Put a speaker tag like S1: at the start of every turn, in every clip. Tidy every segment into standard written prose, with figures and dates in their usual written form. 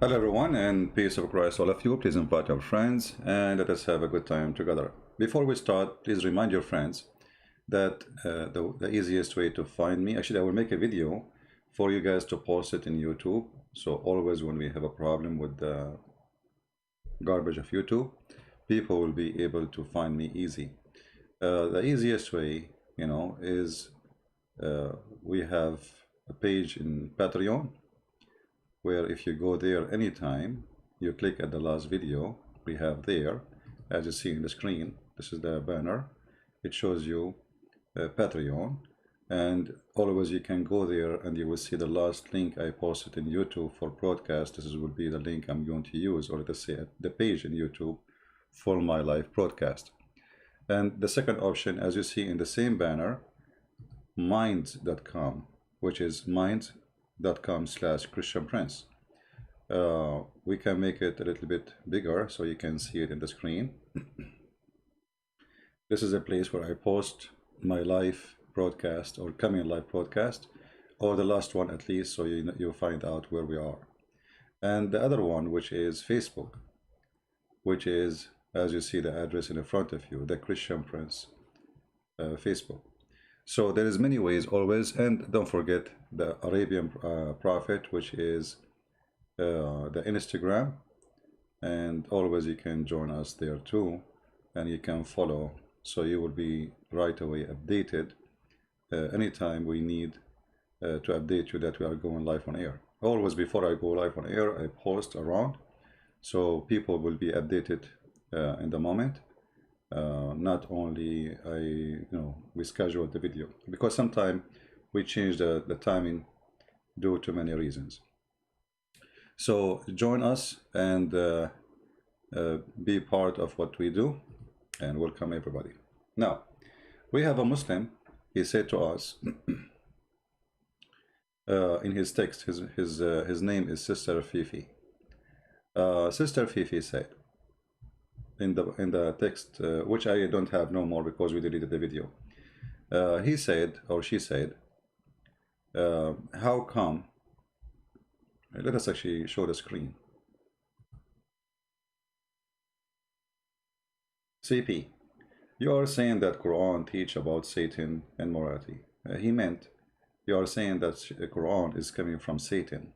S1: Hello everyone, and peace of Christ all of you. Please invite your friends and let us have a good time together. Before we start, please remind your friends that the easiest way to find me, actually I will make a video for you guys to post it in YouTube. So always when we have a problem with the garbage of YouTube, people will be able to find me easy. The easiest way, is we have a page in Patreon where if you go there anytime, you click at the last video we have there, as you see in the screen, this is the banner. It shows you Patreon, and always you can go there and you will see the last link I posted in YouTube for broadcast. This will be the link I'm going to use, or let's say the page in YouTube for my live broadcast. And the second option, as you see in the same banner, minds.com, which is minds.com/Christian Prince. We can make it a little bit bigger so you can see it in the screen. This is a place where I post my live broadcast or coming live broadcast, or the last one at least, so you find out where we are. And the other one, which is Facebook, which is, as you see the address in front of you, the Christian Prince Facebook. So there is many ways always, and don't forget the Arabian Prophet, which is the Instagram, and always you can join us there too, and you can follow, so you will be right away updated anytime we need to update you that we are going live on air. Always before I go live on air, I post around, so people will be updated in the moment. Not only we schedule the video, because sometimes we change the timing due to many reasons. So join us and be part of what we do, and welcome everybody. Now we have a Muslim. He said to us in his text, his name is Sister Fifi. Sister Fifi said in the text, which I don't have no more because we deleted the video. He said, or she said, how come? Let us actually show the screen. CP, you are saying that Quran teach about Satan and morality. He meant you are saying that Quran is coming from Satan.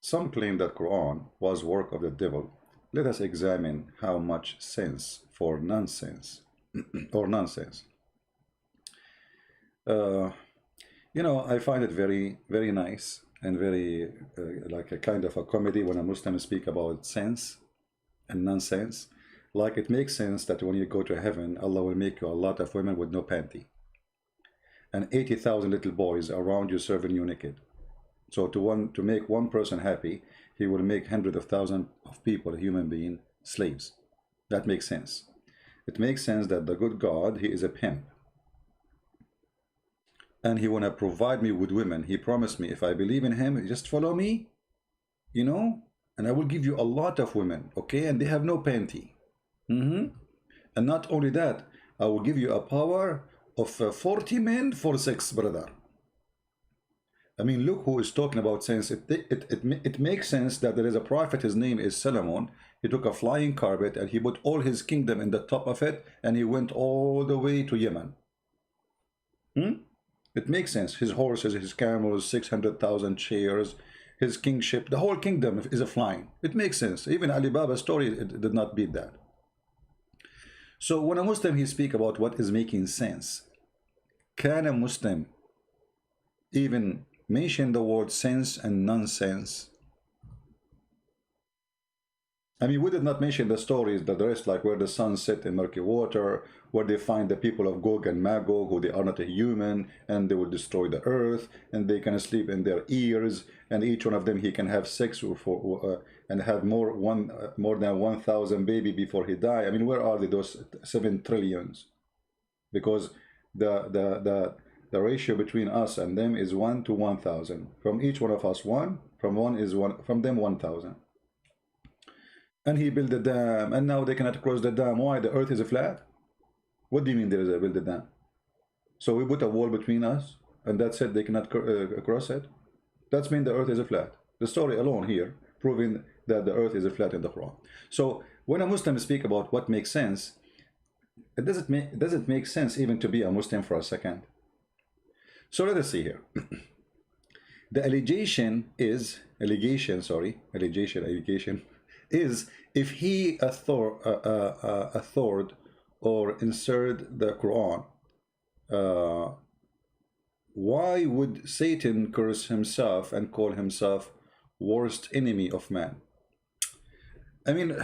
S1: Some claim that Quran was work of the devil. Let us examine how much sense for nonsense or nonsense. I find it very, very nice and very like a kind of a comedy when a Muslim speak about sense and nonsense. Like it makes sense that when you go to heaven, Allah will make you a lot of women with no panty, and 80,000 little boys around you serving you naked. So to make one person happy, he will make hundreds of thousands of people, human being, slaves. That makes sense. It makes sense that the good God, he is a pimp, and he want to provide me with women. He promised me, if I believe in him, just follow me, and I will give you a lot of women, okay? And they have no panty. And not only that, I will give you a power of 40 men for 6, brother. I mean, look who is talking about sense. It makes sense that there is a prophet, his name is Solomon. He took a flying carpet and he put all his kingdom in the top of it, and he went all the way to Yemen. It makes sense. His horses, his camels, 600,000 chairs, his kingship, the whole kingdom is a flying. It makes sense. Even Alibaba's story, it did not beat that. So when a Muslim, he speak about what is making sense, can a Muslim even mention the word sense and nonsense? I mean, we did not mention the stories, the rest, like where the sun set in murky water, where they find the people of Gog and Magog, who they are not a human, and they will destroy the earth, and they can sleep in their ears, and each one of them, he can have sex and have more than 1,000 baby before he die. I mean, where are they, those 7 trillions? Because the ratio between us and them is 1 to 1,000. From each one of us 1, from them 1,000. And he built a dam, and now they cannot cross the dam. Why? The earth is flat? What do you mean there is a build a dam? So we put a wall between us, and that's it, they cannot cross it? That's mean the earth is flat. The story alone here, proving that the earth is flat in the Quran. So when a Muslim speak about what makes sense, does it make sense even to be a Muslim for a second? So let us see here. The allegation is if he authored or inserted the Quran, why would Satan curse himself and call himself worst enemy of man? I mean,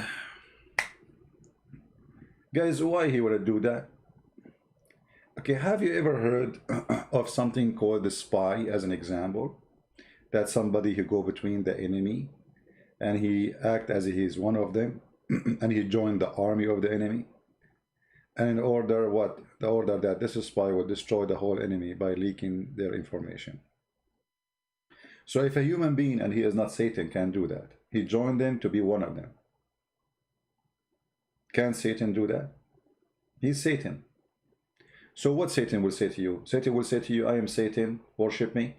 S1: guys, why he would do that? Okay, have you ever heard of something called the spy as an example? That's somebody who go between the enemy and he act as he is one of them and he joined the army of the enemy. And in order what? The order that this spy will destroy the whole enemy by leaking their information. So if a human being, and he is not Satan, can do that, he joined them to be one of them. Can Satan do that? He's Satan. So what Satan will say to you? Satan will say to you, I am Satan, worship me.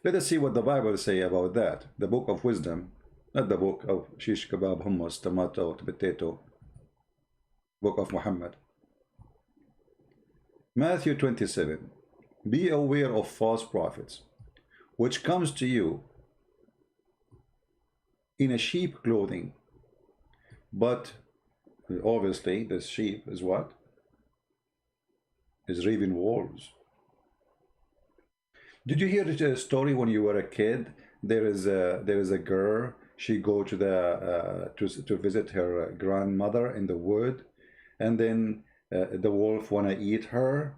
S1: Let us see what the Bible say about that. The book of wisdom, not the book of shish kebab, hummus, tomato, potato, book of Muhammad. Matthew 27. Be aware of false prophets, which comes to you in a sheep clothing, but obviously this sheep is what? Is raven wolves. Did you hear the story when you were a kid? There is a girl. She go to the to visit her grandmother in the wood, and then the wolf wanna eat her.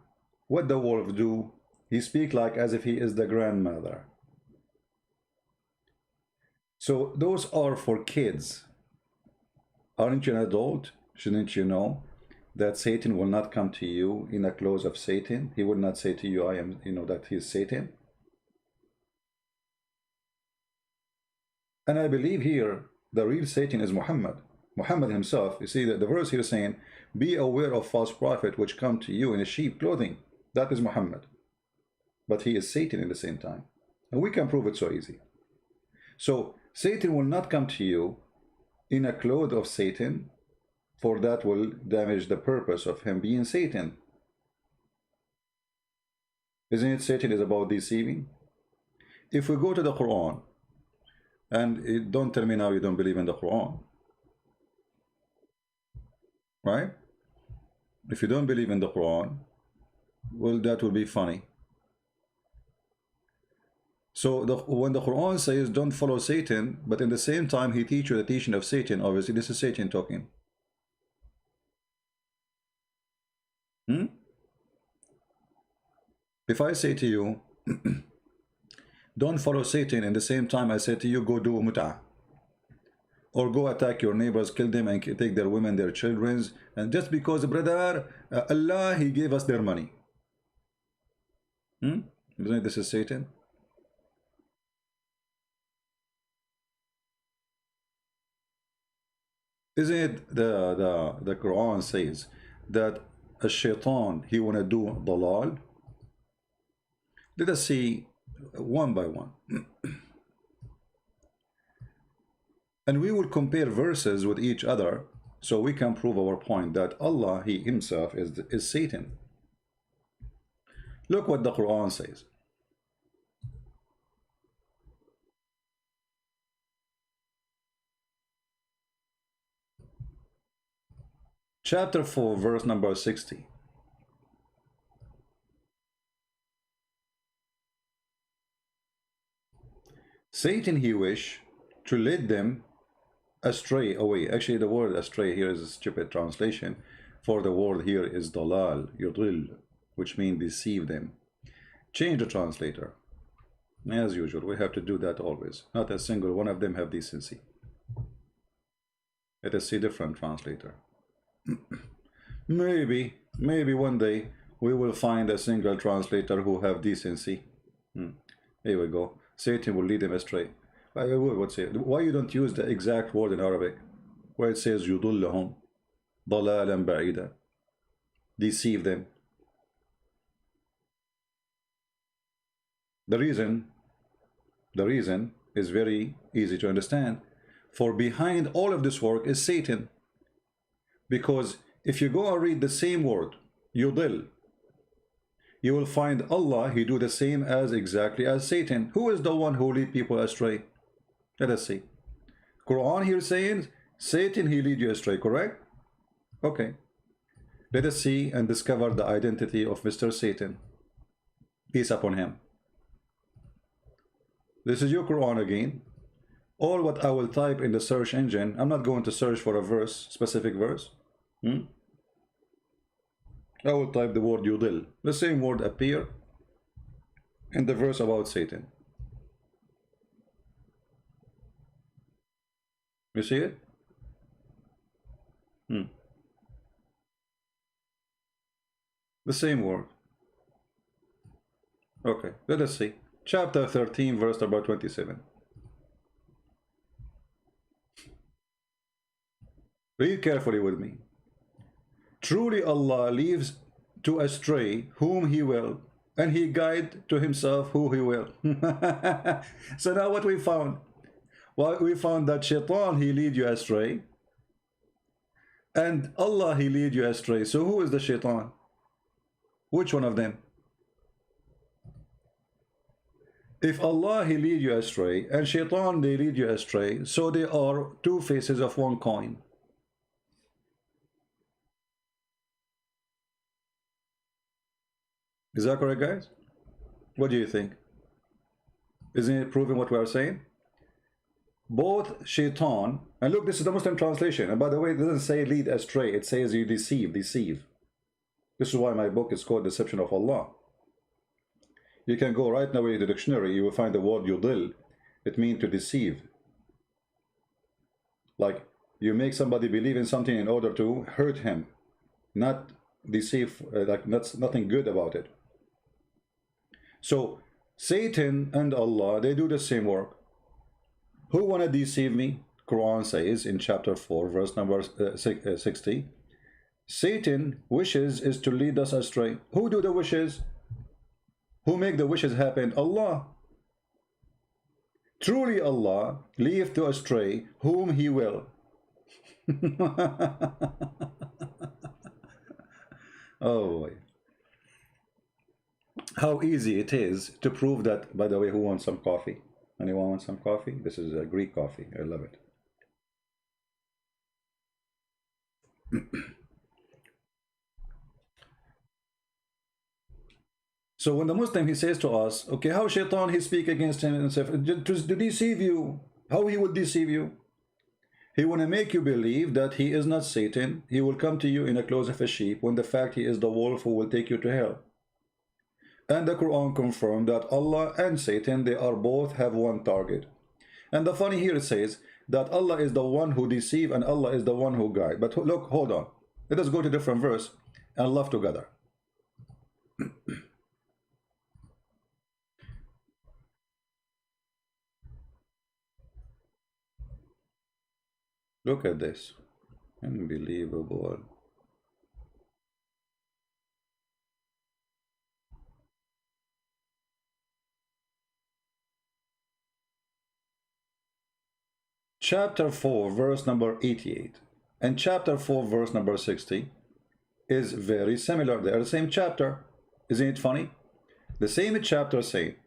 S1: What the wolf do? He speak like as if he is the grandmother. So those are for kids. Aren't you an adult? Shouldn't you know that Satan will not come to you in the clothes of Satan? He will not say to you, I am, that he is Satan. And I believe here the real Satan is Muhammad. Muhammad himself. You see that the verse here is saying, be aware of false prophet which come to you in a sheep clothing. That is Muhammad. But he is Satan in the same time. And we can prove it so easy. So Satan will not come to you in a cloth of Satan, for that will damage the purpose of him being Satan. Isn't it Satan is about deceiving? If we go to the Quran, and don't tell me now you don't believe in the Quran, right? If you don't believe in the Quran, well, that will be funny. So when the Quran says don't follow Satan, but in the same time he teaches the teaching of Satan, obviously this is Satan talking. If I say to you, don't follow Satan, in the same time I say to you, go do mut'ah, or go attack your neighbors, kill them and take their women, their children, and just because, brother, Allah, he gave us their money. Isn't it this is Satan? Isn't it the Quran says that a shaitan, he wanna do dalal? Let us see one by one. And we will compare verses with each other so we can prove our point that Allah, he himself is Satan. Look what the Quran says. Chapter 4, verse number 60. Satan, he wish to lead them astray away. Actually, the word astray here is a stupid translation, for the word here is dalal, yudil, which means deceive them. Change the translator. As usual, we have to do that always. Not a single one of them have decency. Let us see different translator. maybe one day we will find a single translator who have decency. Here we go. Satan will lead them astray. Why you don't use the exact word in Arabic where it says يُضُلَّهُمْ ضَلَالًا بَعِيدًا, deceive them? The reason is very easy to understand. For behind all of this work is Satan. Because if you go and read the same word, yudil, you will find Allah, he do the same as exactly as Satan. Who is the one who lead people astray? Let us see. Quran here saying, Satan, he lead you astray, correct? Okay. Let us see and discover the identity of Mr. Satan. Peace upon him. This is your Quran again. All what I will type in the search engine, I'm not going to search for a verse, specific verse. I will type the word yudil. The same word appear in the verse about Satan. You see it? The same word. Okay, let us see. Chapter 13, verse number 27. Read carefully with me. Truly Allah leaves to astray whom he will, and he guide to himself who he will. So now what we found? Well, we found that Shaitan, he lead you astray, and Allah, he lead you astray. So who is the Shaitan? Which one of them? If Allah, he lead you astray, and Shaitan, they lead you astray, so they are two faces of one coin. Is that correct, guys? What do you think? Isn't it proving what we are saying? Both Shaitan, and look, this is the Muslim translation, and by the way, it doesn't say lead astray, it says you deceive. This is why my book is called Deception of Allah. You can go right now in the dictionary, you will find the word yudil. It means to deceive. Like, you make somebody believe in something in order to hurt him, not deceive, like that's nothing good about it. So Satan and Allah, they do the same work. Who want to deceive me? Quran says in chapter 4, verse number 60, Satan wishes is to lead us astray. Who do the wishes? Who make the wishes happen? Allah. Truly Allah leave to astray whom he will. Oh boy. How easy it is to prove that. By the way, who wants some coffee? Anyone want some coffee? This is a Greek coffee. I love it. So when the Muslim, he says to us, okay, how Shaitan, he speak against him and stuff, to deceive you. How he will deceive you? He want to make you believe that he is not Satan. He will come to you in the clothes of a sheep, when the fact he is the wolf who will take you to hell. And the Quran confirmed that Allah and Satan, they are both have one target. And the funny here, it says that Allah is the one who deceive and Allah is the one who guide. But look, hold on. Let us go to a different verse and laugh together. Look at this. Unbelievable. Chapter 4, verse number 88, and chapter 4, verse number 60 is very similar. They are the same chapter. Isn't it funny? The same chapter say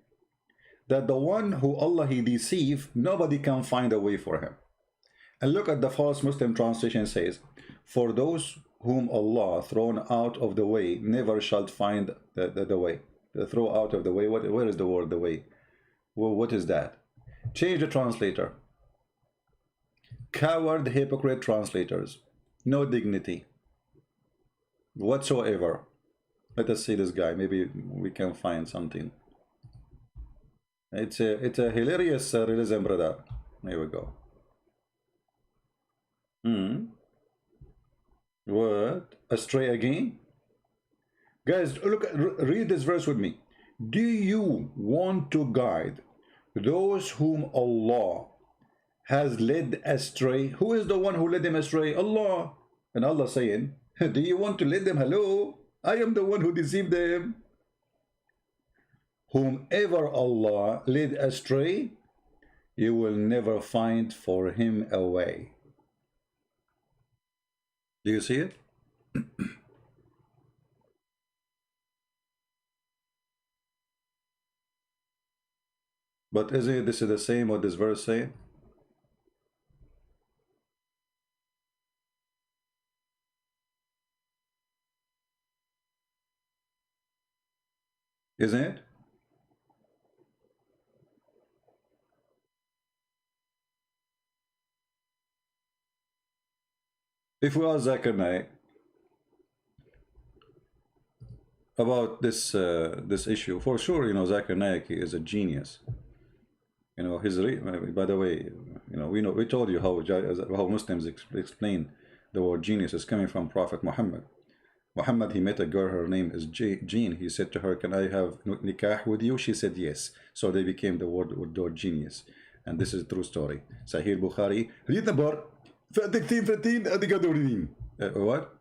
S1: that the one who Allah he deceive, nobody can find a way for him. And look at the false Muslim translation says, for those whom Allah thrown out of the way never shall find the way. The throw out of the way, where is the word the way? Well, what is that? Change the translator. Coward, hypocrite translators. No dignity whatsoever. Let us see this guy. Maybe we can find something. It's a hilarious realism, brother. There we go. What? Astray again? Guys, look, read this verse with me. Do you want to guide those whom Allah has led astray? Who is the one who led them astray? Allah. And Allah saying, do you want to lead them? Hello, I am the one who deceived them. Whomever Allah led astray, You will never find for him a way. Do you see it? But isn't it, this is the same what this verse saying? Isn't it? If we ask Zakir Naik about this issue, for sure, Zakir Naik is a genius. By the way, we told you how Muslims explain the word genius is coming from Prophet Muhammad. Muhammad, he met a girl, her name is Jean. He said to her, can I have nikah with you? She said yes. So they became the word genius. And this is a true story. Sahih Bukhari. Hadith number 13, what?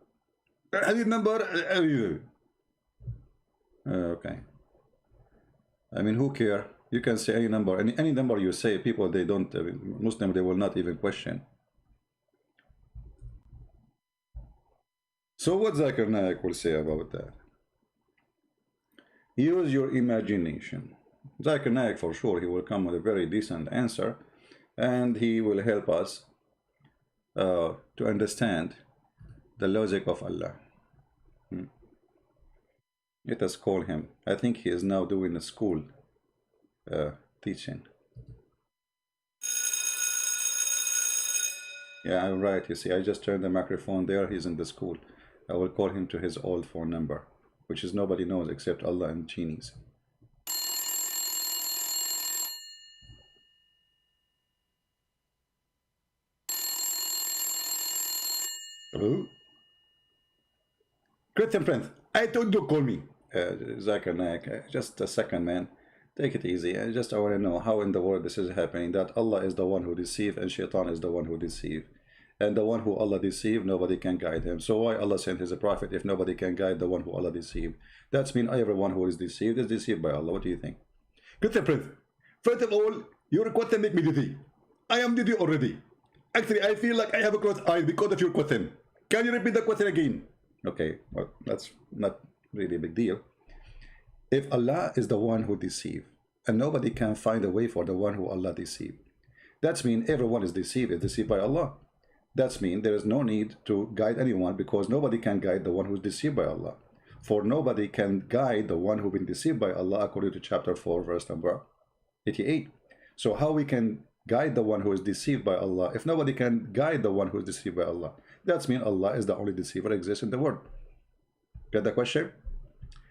S1: Hadith number. Okay. I mean, who care? You can say any number. Any number you say, people, they don't, Muslim, they will not even question. So what Zakir Naik will say about that? Use your imagination. Zakir Naik, for sure, he will come with a very decent answer, and he will help us to understand the logic of Allah. Let us call him. I think he is now doing a school teaching. Yeah, I'm right. You see, I just turned the microphone there. He's in the school. I will call him to his old phone number, which is nobody knows except Allah and genies. Hello? Christian friends, I told you call me. Zakir Naik, just a second, man. Take it easy. I want to know how in the world this is happening, that Allah is the one who deceives and Shaitan is the one who deceives. And the one who Allah deceived, nobody can guide him. So why Allah sent his prophet if nobody can guide the one who Allah deceived? That's mean everyone who is deceived by Allah. What do you think? Good friend. First of all, your question make me dizzy. I am dizzy already. Actually, I feel like I have a closed eye because of your question. Can you repeat the question again? Okay, well, that's not really a big deal. If Allah is the one who deceived, and nobody can find a way for the one who Allah deceived, that's mean everyone is deceived by Allah. That's mean there is no need to guide anyone, because nobody can guide the one who is deceived by Allah. For nobody can guide the one who been deceived by Allah, according to chapter 4, verse number 88. So how we can guide the one who is deceived by Allah if nobody can guide the one who is deceived by Allah? That's mean Allah is the only deceiver exists in the world. Get the question?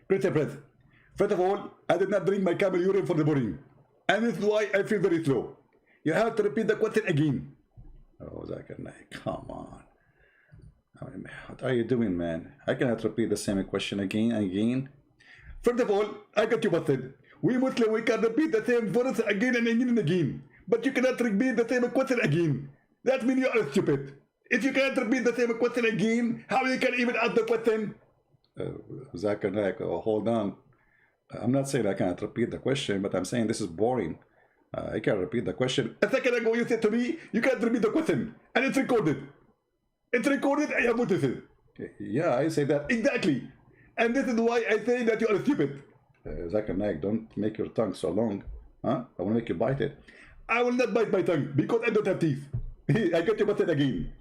S1: Great breath. First of all, I did not drink my camel urine for the morning, and this is why I feel very slow. You have to repeat the question again. Oh, Zakir Naik, come on. I mean, what are you doing, man? I cannot repeat the same question again and again. First of all, I got you busted. We Muslims, we can repeat the same verse again and again and again. But you cannot repeat the same question again. That means you are stupid. If you cannot repeat the same question again, how you can even ask the question? Zakir Naik, hold on. I'm not saying I cannot repeat the question, but I'm saying this is boring. I can repeat the question. A second ago you said to me, you can't repeat the question. And it's recorded. It's recorded, I have noticed it. Yeah, I say that. Exactly. And this is why I say that you are stupid. Zakir Naik, don't make your tongue so long. Huh? I want to make you bite it. I will not bite my tongue because I don't have teeth. I got you busted again.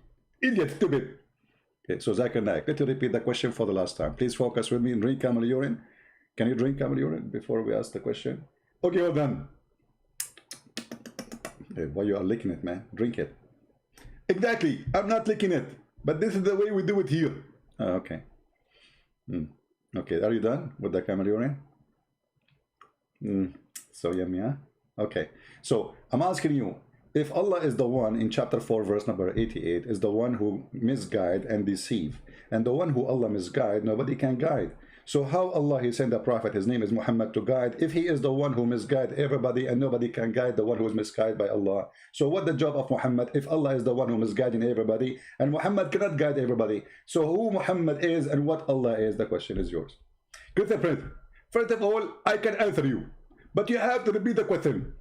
S1: Idiot, stupid. Okay, so Zakir Naik, let me repeat the question for the last time. Please focus with me and drink camel urine. Can you drink camel urine before we ask the question? Okay, well done. Hey, why you are licking it, man? Drink it. Exactly. I'm not licking it. But this is the way we do it here. Oh, okay. Okay, are you done with the camel urine? So yummy, huh? Okay. So I'm asking you, if Allah is the one in chapter 4, verse number 88, is the one who misguide and deceive, and the one who Allah misguide, nobody can guide. So how Allah, he sent a prophet, his name is Muhammad, to guide, if he is the one who misguide everybody and nobody can guide the one who is misguided by Allah? So what the job of Muhammad if Allah is the one who misguiding everybody and Muhammad cannot guide everybody? So who Muhammad is and what Allah is, the question is yours. Good friend, first of all, I can answer you, but you have to repeat the question.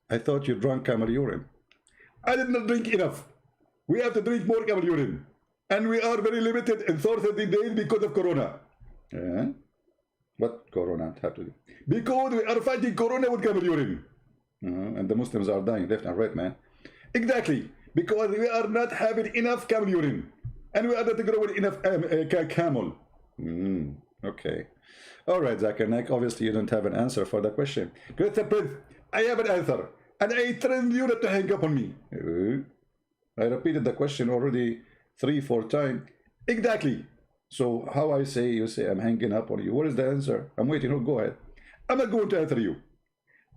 S1: I thought you drank camel urine. I did not drink enough. We have to drink more camel urine. And we are very limited in 30 days because of Corona. What Corona have to do? Because we are fighting Corona with camel urine. And the Muslims are dying left and right, man. Exactly. Because we are not having enough camel urine. And we are not growing enough camel. Okay. All right, Zakir Naik. Obviously, you don't have an answer for the question. Christian Prince, I have an answer. And I trained you not to hang up on me. I repeated the question already 3-4 times. Exactly. So how I say, you say I'm hanging up on you. What is the answer? I'm waiting. No, go ahead. I'm not going to answer you.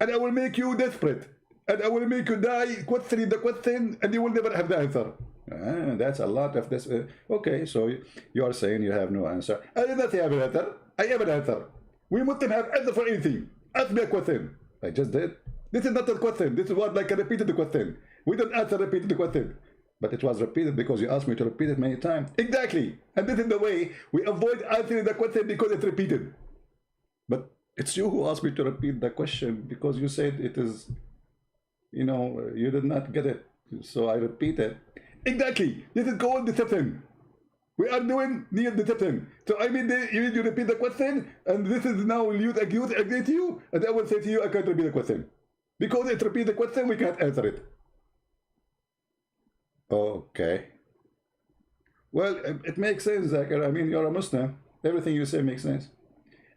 S1: And I will make you desperate. And I will make you die questioning the question, and you will never have the answer. That's a lot of this. Okay, so you are saying you have no answer. I did not have an answer. I have an answer. We Muslims have answer for anything. Ask me a question. I just did. This is not a question. This is what like I repeated the question. We don't answer repeated the question. But it was repeated because you asked me to repeat it many times. Exactly. And this is the way we avoid answering the question because it's repeated. But it's you who asked me to repeat the question because you said it is, you know, you did not get it. So I repeat it. Exactly. This is called deception. We are doing near deception. So I mean, you repeat the question, and this is now used against you, and I will say to you, I can't repeat the question. Because it repeats the question, we can't answer it. Okay. Well, it makes sense, Zakir. I mean, you're a Muslim. Everything you say makes sense.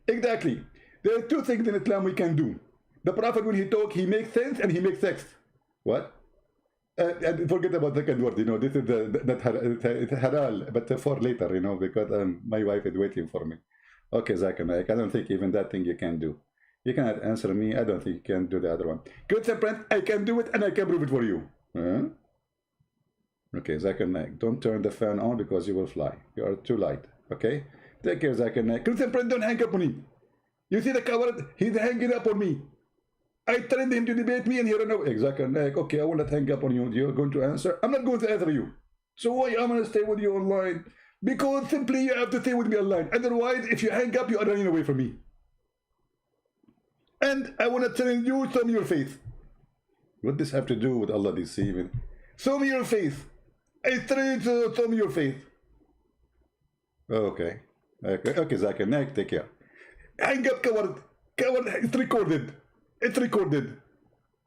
S1: Exactly. There are two things in Islam we can do. The Prophet, when he talks, he makes sense and he makes sex. What? And forget about the second word, you know, this is it's halal, but for later, you know, because my wife is waiting for me. Okay, Zakir Naik, I don't think even that thing you can do. You cannot answer me. I don't think you can do the other one. Good friend, I can do it and I can prove it for you. Okay, Zakir Naik, don't turn the fan on because you will fly. You are too light. Okay? Take care, Zakir Naik. Christian friend, don't hang up on me. You see the coward? He's hanging up on me. I trained him to debate me and he ran away. Zakir Naik, okay, I will not hang up on you. You're going to answer? I'm not going to answer you. So why am I going to stay with you online? Because simply you have to stay with me online. Otherwise, if you hang up, you are running away from me. And I want to tell you, show me your faith. What does this have to do with Allah deceiving? Show me your faith. I trained to show me your faith. Okay. Okay, Zakir Naik, take care. Hang up, coward. Coward, it's recorded. It's recorded.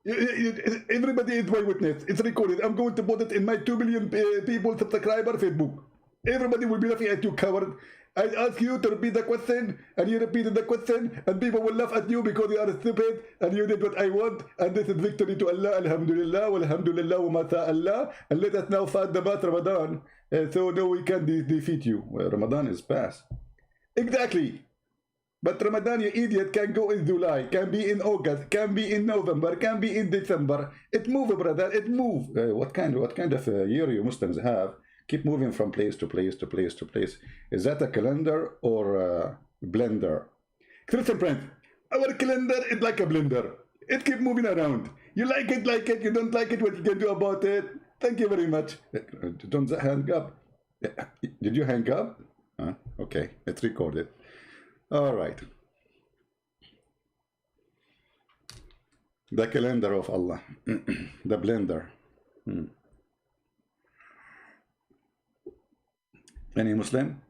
S1: Everybody is my witness. It's recorded. I'm going to put it in my 2 billion people subscriber Facebook. Everybody will be laughing at you, coward. I ask you to repeat the question, and you repeated the question, and people will laugh at you because you are stupid, and you did what I want, and this is victory to Allah, alhamdulillah, walhamdulillah, wa mata Allah, and let us now fight the month Ramadan, so no we can defeat you. Well, Ramadan is past. Exactly. But Ramadan, you idiot, can go in July, can be in August, can be in November, can be in December. It move, brother, it move. What kind of year you Muslims have? Keep moving from place to place to place to place. Is that a calendar or a blender? Christian friends, our calendar is like a blender. It keep moving around. You like it, you don't like it, what you can do about it? Thank you very much. Don't hang up. Did you hang up? Okay, it's recorded. All right. The calendar of Allah. The blender. Any Muslim?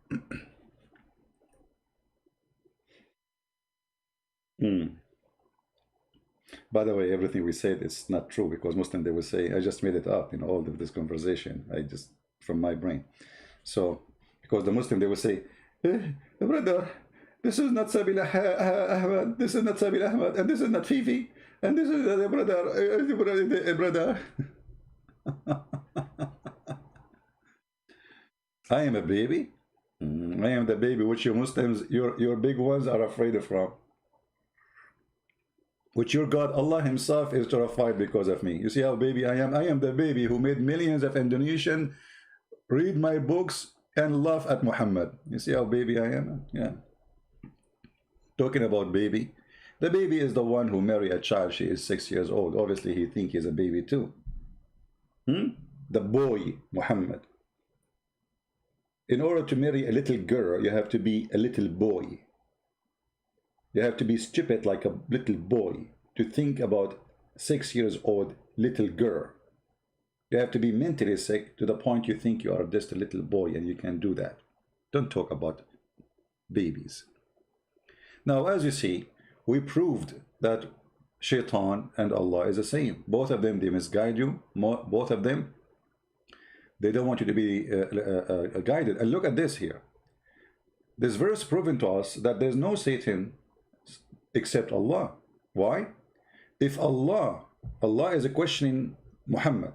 S1: By the way, everything we said is not true because Muslim, they will say, I just made it up in all of this conversation. I just, from my brain. So, because the Muslim, they will say, brother, this is not Sabil Ahmad, this is not Sabil Ahmad, and this is not Fifi, and this is the brother. I am a baby. I am the baby which you Muslims, your big ones are afraid from. Which your God, Allah himself is terrified because of me. You see how baby I am? I am the baby who made millions of Indonesians read my books and laugh at Muhammad. You see how baby I am? Yeah. Talking about baby. The baby is the one who married a child. She is 6 years old. Obviously, he thinks he's a baby too. The boy, Muhammad. In order to marry a little girl, you have to be a little boy. You have to be stupid like a little boy to think about 6 years old little girl. You have to be mentally sick to the point you think you are just a little boy and you can do that. Don't talk about babies. Now, as you see, we proved that Shaitan and Allah is the same. Both of them, they misguide you. Both of them, they don't want you to be guided. And look at this here. This verse proven to us that there's no Satan except Allah. Why? If Allah is questioning Muhammad.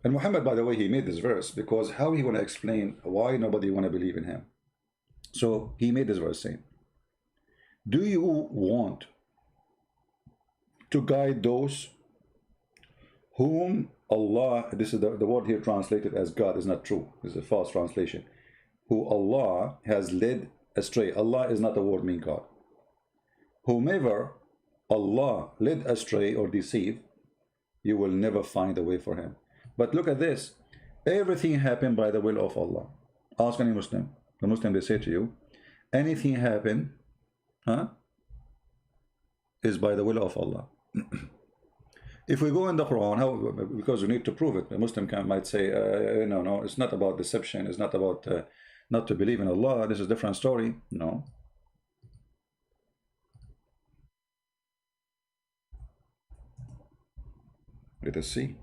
S1: And Muhammad, by the way, he made this verse because how he want to explain why nobody want to believe in him. So he made this verse saying, do you want to guide those whom Allah, this is the word here translated as God is not true, this is a false translation, who Allah has led astray. Allah is not a word mean God. Whomever Allah led astray or deceived, you will never find a way for him. But look at this. Everything happened by the will of Allah. Ask any Muslim. The Muslim, they say to you, anything happen, is by the will of Allah. If we go in the Quran, how, because we need to prove it, the Muslim might say, no, it's not about deception, it's not about not to believe in Allah, this is a different story. No. Let us see.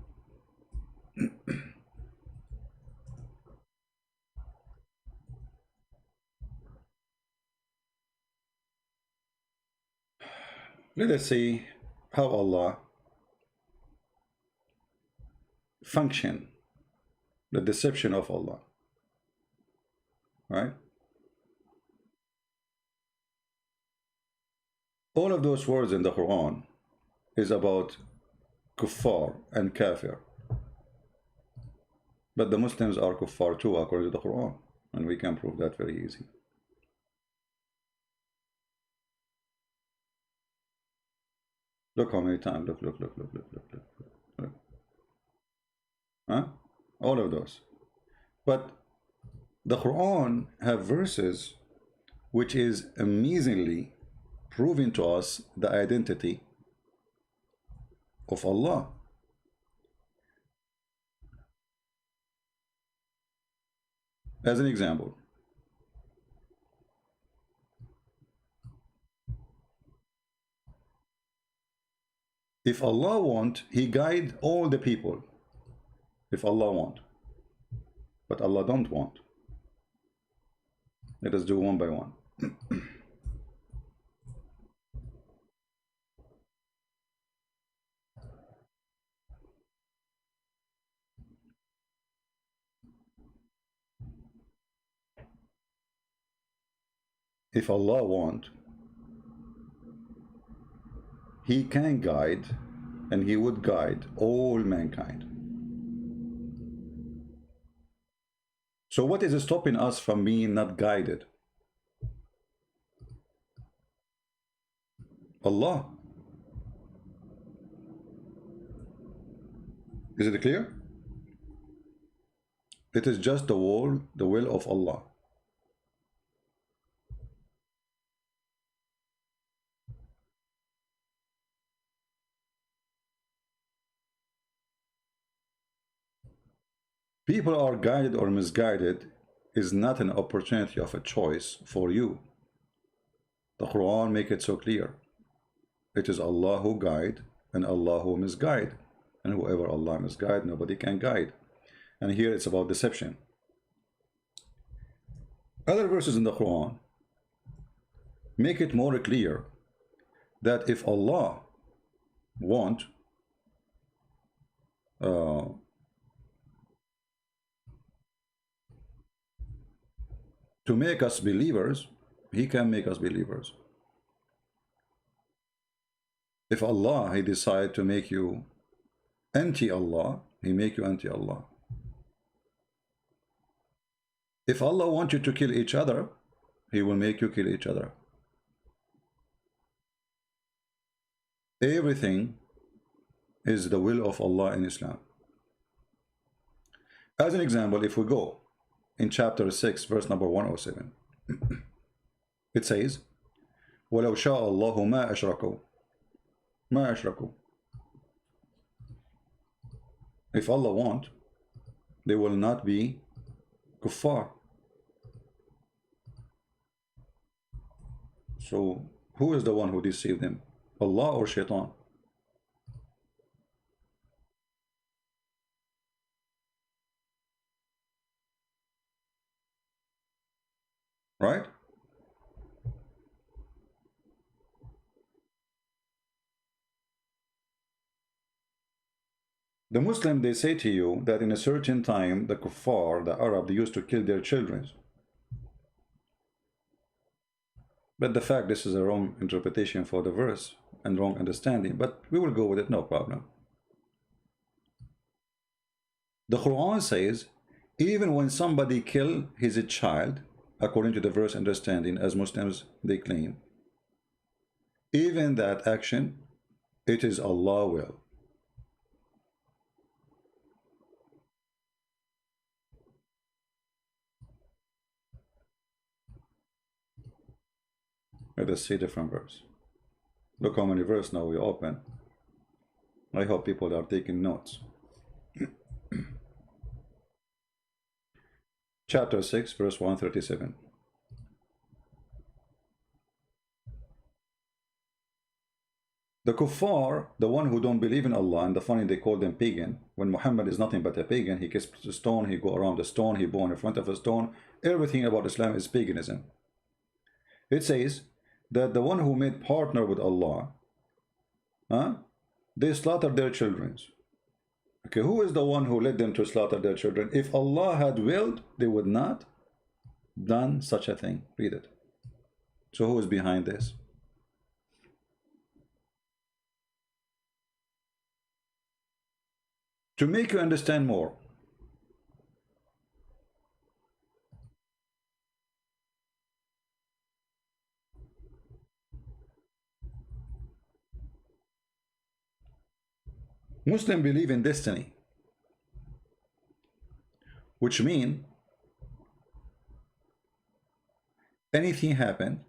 S1: Let us see how Allah function, the deception of Allah. Right? All of those words in the Quran is about kuffar and kafir. But the Muslims are kuffar too, according to the Quran. And we can prove that very easy. Look how many times. Look. Huh? All of those. But the Quran have verses which is amazingly proving to us the identity of Allah. As an example, if Allah want, He guide all the people. If Allah want, but Allah don't want. Let us do one by one. If Allah want, He can guide, and He would guide all mankind. So what is stopping us from being not guided? Allah. Is it clear? It is just the will of Allah. People are guided or misguided is not an opportunity of a choice for you. The Quran make it so clear. It is Allah who guide and Allah who misguide. And whoever Allah misguide, nobody can guide. And here it's about deception. Other verses in the Quran make it more clear that if Allah want to make us believers, He can make us believers. If Allah, He decide to make you anti-Allah, He make you anti-Allah. If Allah wants you to kill each other, He will make you kill each other. Everything is the will of Allah in Islam. As an example, if we go in chapter 6, verse number 107, it says, وَلَوْ شَاءَ اللَّهُ مَا أَشْرَكُوا. If Allah want, they will not be kuffar. So who is the one who deceived them? Allah or shaitan? Right? The Muslim, they say to you that in a certain time, the kuffar, the Arab, they used to kill their children. But the fact this is a wrong interpretation for the verse and wrong understanding, but we will go with it, no problem. The Quran says, even when somebody kill his child, according to the verse understanding, as Muslims they claim, even that action, it is Allah will. Let us see different verse. Look how many verse now we open. I hope people are taking notes. Chapter 6, verse 137. The kuffar, the one who don't believe in Allah, and the funny they call them pagan, when Muhammad is nothing but a pagan, he kisses a stone, he go around the stone, he born in front of a stone, everything about Islam is paganism. It says that the one who made partner with Allah, they slaughter their children. Okay, who is the one who led them to slaughter their children? If Allah had willed, they would not done such a thing. Read it. So who is behind this? To make you understand more, Muslims believe in destiny, which means anything happen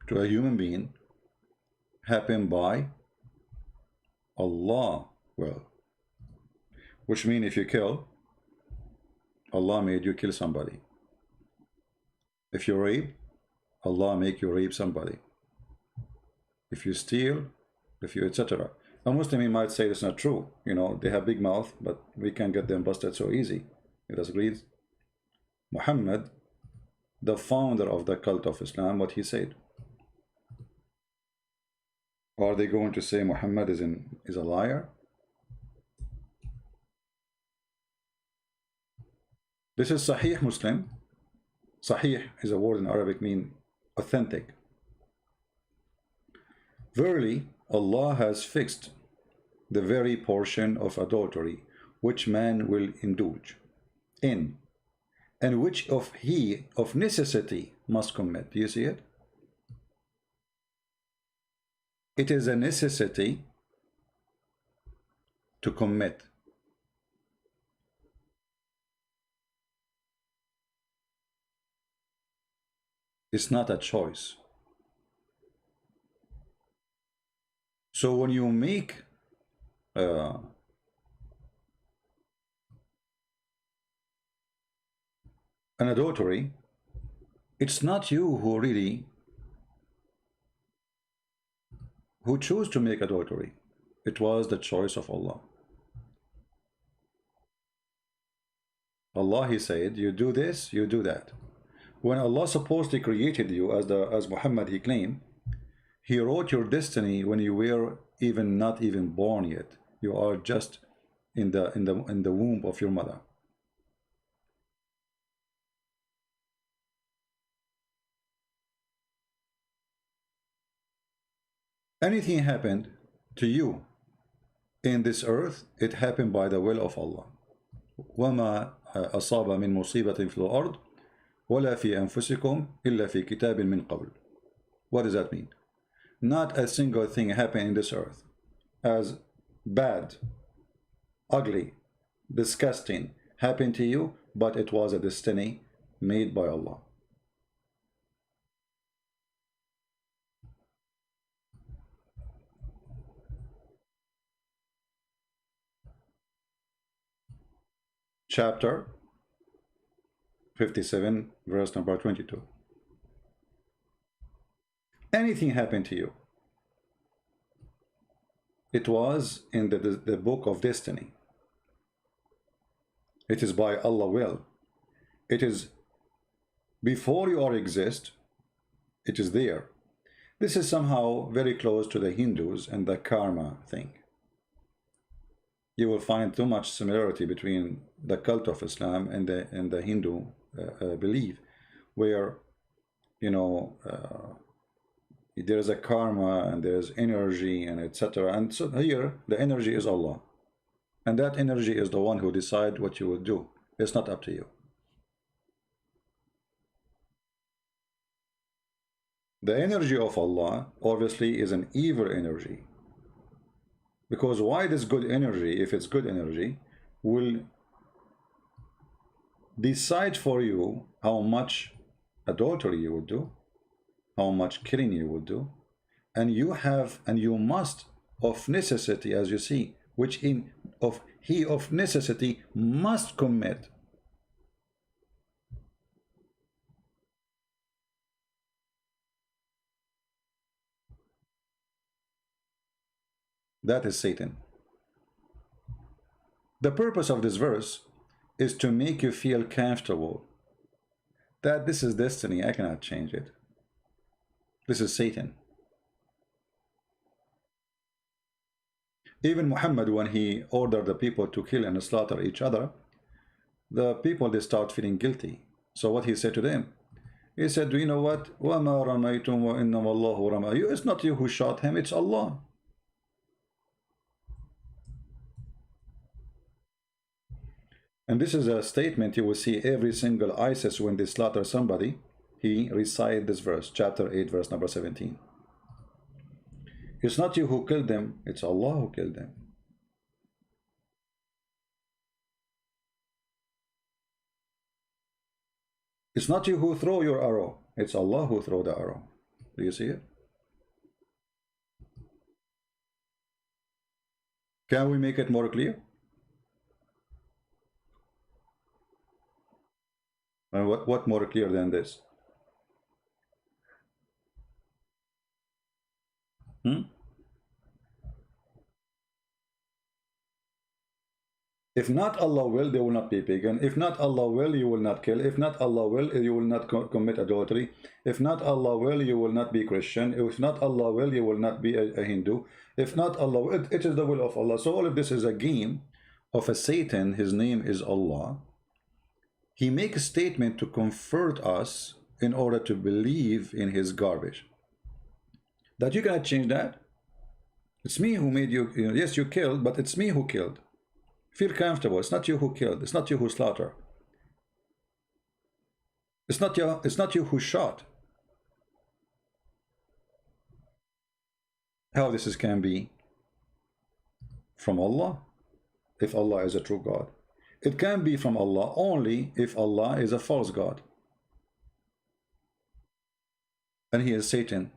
S1: to a human being happen by Allah will. Which means if you kill, Allah made you kill somebody. If you rape, Allah make you rape somebody. If you steal, if you etc. A Muslim might say it's not true. You know, they have big mouth, but we can't get them busted so easy. It agrees. Muhammad, the founder of the cult of Islam, what he said. Are they going to say Muhammad is a liar? This is Sahih Muslim. Sahih is a word in Arabic mean authentic. Verily, Allah has fixed the very portion of adultery which man will indulge in, and which of he of necessity must commit. Do you see it? It is a necessity to commit. It's not a choice. So when you make an adultery, it's not you who choose to make adultery. It was the choice of Allah. Allah, he said, you do this, you do that. When Allah supposedly created you, as Muhammad he claimed, he wrote your destiny when you were not even born yet. You are just in the womb of your mother. Anything happened to you in this earth, it happened by the will of Allah. وما أصاب من مصيبة في الأرض ولا في أنفسكم إلا في كتاب من قبل. What does that mean? Not a single thing happened in this earth as bad, ugly, disgusting happened to you, but it was a destiny made by Allah. chapter 57, verse number 22. Anything happened to you, it was in the book of destiny. It is by Allah will. It is before you are exist, it is there. This is somehow very close to the Hindus and the karma thing. You will find too much similarity between the cult of Islam and the Hindu belief, where, you know, there is a karma and there is energy and etc. And so here the energy is Allah, and that energy is the one who decides what you will do. It's not up to you. The energy of Allah obviously is an evil energy, because why this good energy, if it's good energy, will decide for you how much adultery you will do, how much killing you will do, and you must of necessity, as you see, which he of necessity must commit. That is Satan. The purpose of this verse is to make you feel comfortable that this is destiny, I cannot change it. This is Satan. Even Muhammad, when he ordered the people to kill and slaughter each other, the people, they start feeling guilty. So what he said to them? He said, you know what? وَمَا رَمَيْتُمْ وَإِنَّمَا اللَّهُ رَمَى. It's not you who shot him, it's Allah. And this is a statement you will see every single ISIS when they slaughter somebody. He recites this verse, chapter 8, verse number 17. It's not you who killed them, it's Allah who killed them. It's not you who throw your arrow, it's Allah who throw the arrow. Do you see it? Can we make it more clear? And what more clear than this? If not Allah will, they will not be pagan. If not Allah will, you will not kill. If not Allah will, you will not commit adultery. If not Allah will, you will not be Christian. If not Allah will, you will not be a Hindu. If not Allah will, it is the will of Allah. So all of this is a game of a Satan. His name is Allah. He makes a statement to comfort us in order to believe in his garbage. That you cannot change that. It's me who made you, yes, you killed, but it's me who killed. Feel comfortable. It's not you who killed. It's not you who slaughtered. It's not you who shot. How this can be from Allah, if Allah is a true God. It can be from Allah only if Allah is a false God. And he is Satan.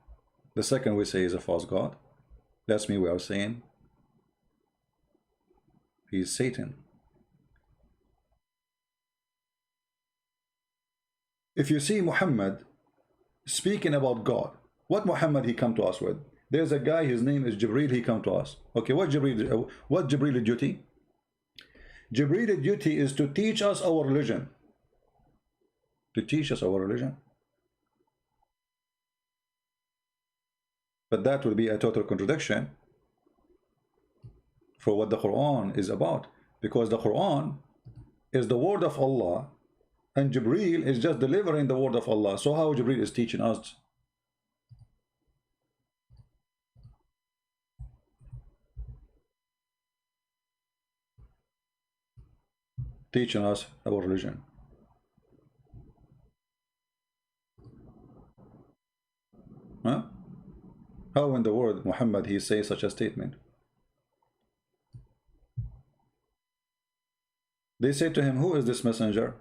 S1: The second we say is a false God. That's me we are saying. He is Satan. If you see Muhammad speaking about God, what Muhammad he come to us with? There's a guy, his name is Jibreel, he come to us. Okay, what Jibreel duty? Jibreel duty is to teach us our religion. To teach us our religion. But that will be a total contradiction for what the Quran is about, because the Quran is the word of Allah and Jibreel is just delivering the word of Allah. So how Jibreel is teaching us? Teaching us our religion. Huh? How in the world Muhammad he says such a statement? They said to him, who is this messenger?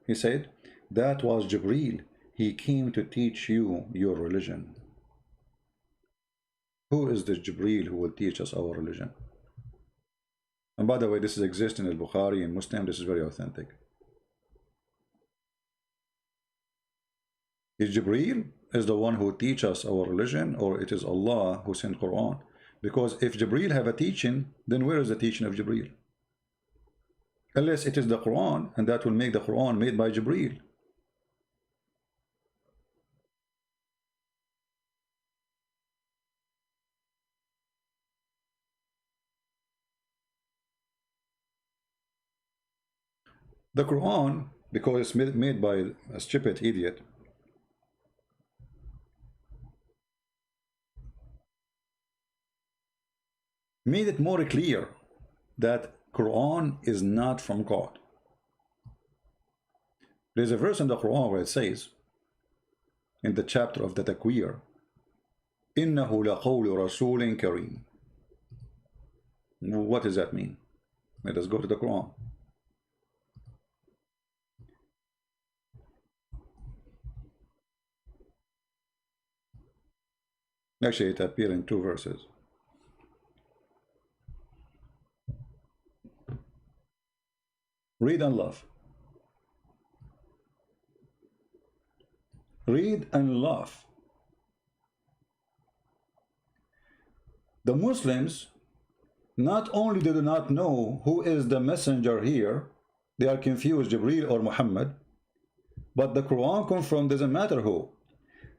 S1: He said, that was Jibreel. He came to teach you your religion. Who is this Jibreel who will teach us our religion? And by the way, this is exists in al-Bukhari and Muslim. This is very authentic. Is Jibreel is the one who teach us our religion, or it is Allah who sent Quran? Because if Jibreel have a teaching, then where is the teaching of Jibreel? Unless it is the Quran, and that will make the Quran made by Jibreel. The Quran, because it's made by a stupid idiot, made it more clear that Quran is not from God. There's a verse in the Quran where it says, in the chapter of the Takwir, إِنَّهُ لَقَوْلُ رَسُولٍ كَرِيمٍ. What does that mean? Let us go to the Quran. Actually, it appears in two verses. Read and laugh. Read and laugh. The Muslims not only do not know who is the messenger here, they are confused, Jibreel or Muhammad, but the Quran confirmed doesn't matter who.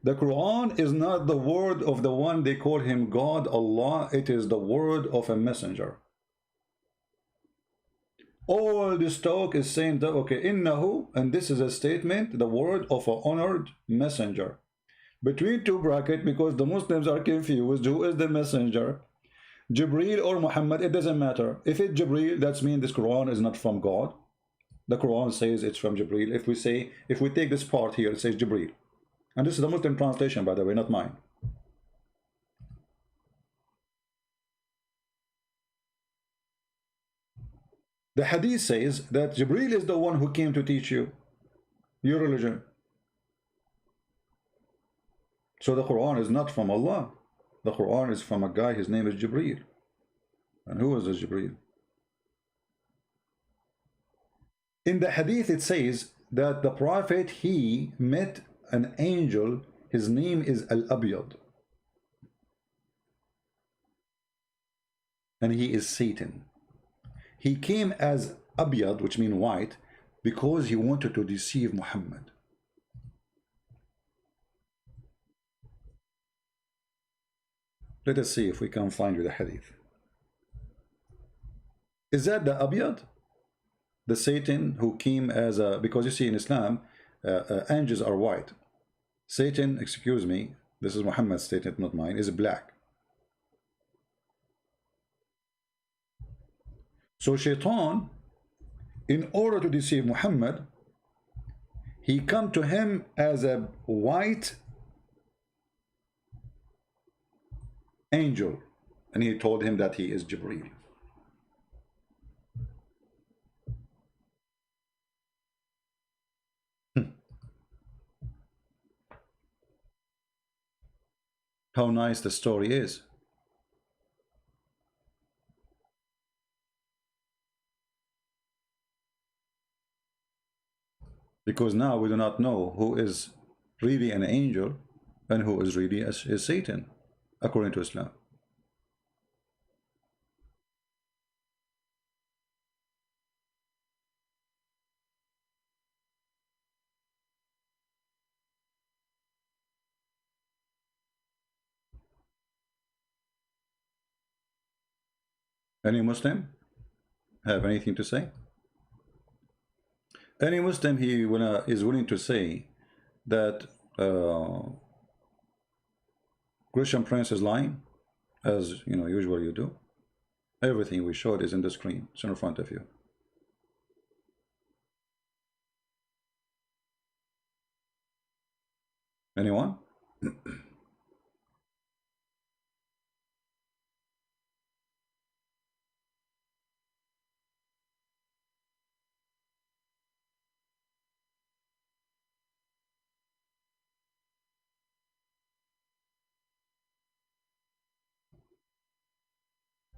S1: The Quran is not the word of the one they call him God, Allah, it is the word of a messenger. All this talk is saying that, okay, innahu, and this is a statement, the word of an honored messenger. Between two brackets, because the Muslims are confused, who is the messenger? Jibreel or Muhammad, it doesn't matter. If it's Jibreel, that means this Quran is not from God. The Quran says it's from Jibreel. If we take this part here, it says Jibreel. And this is the Muslim translation, by the way, not mine. The hadith says that Jibreel is the one who came to teach you your religion. So the Quran is not from Allah. The Quran is from a guy, his name is Jibreel. And who is this Jibreel? In the hadith it says that the Prophet, he met an angel, his name is Al-Abyad. And he is Satan. He came as Abyad, which means white, because he wanted to deceive Muhammad. Let us see if we can find you the hadith. Is that the Abyad? The Satan who came as a, because you see in Islam, angels are white. Satan, excuse me, this is Muhammad's statement, not mine, is black. So Shaitan, in order to deceive Muhammad, he come to him as a white angel, and he told him that he is Jibreel. How nice the story is. Because now we do not know who is really an angel and who is really is Satan, according to Islam. Any Muslim have anything to say? Any Muslim is willing to say that Christian Prince is lying, as you know, usually you do. Everything we showed is in the screen. It's in front of you. Anyone?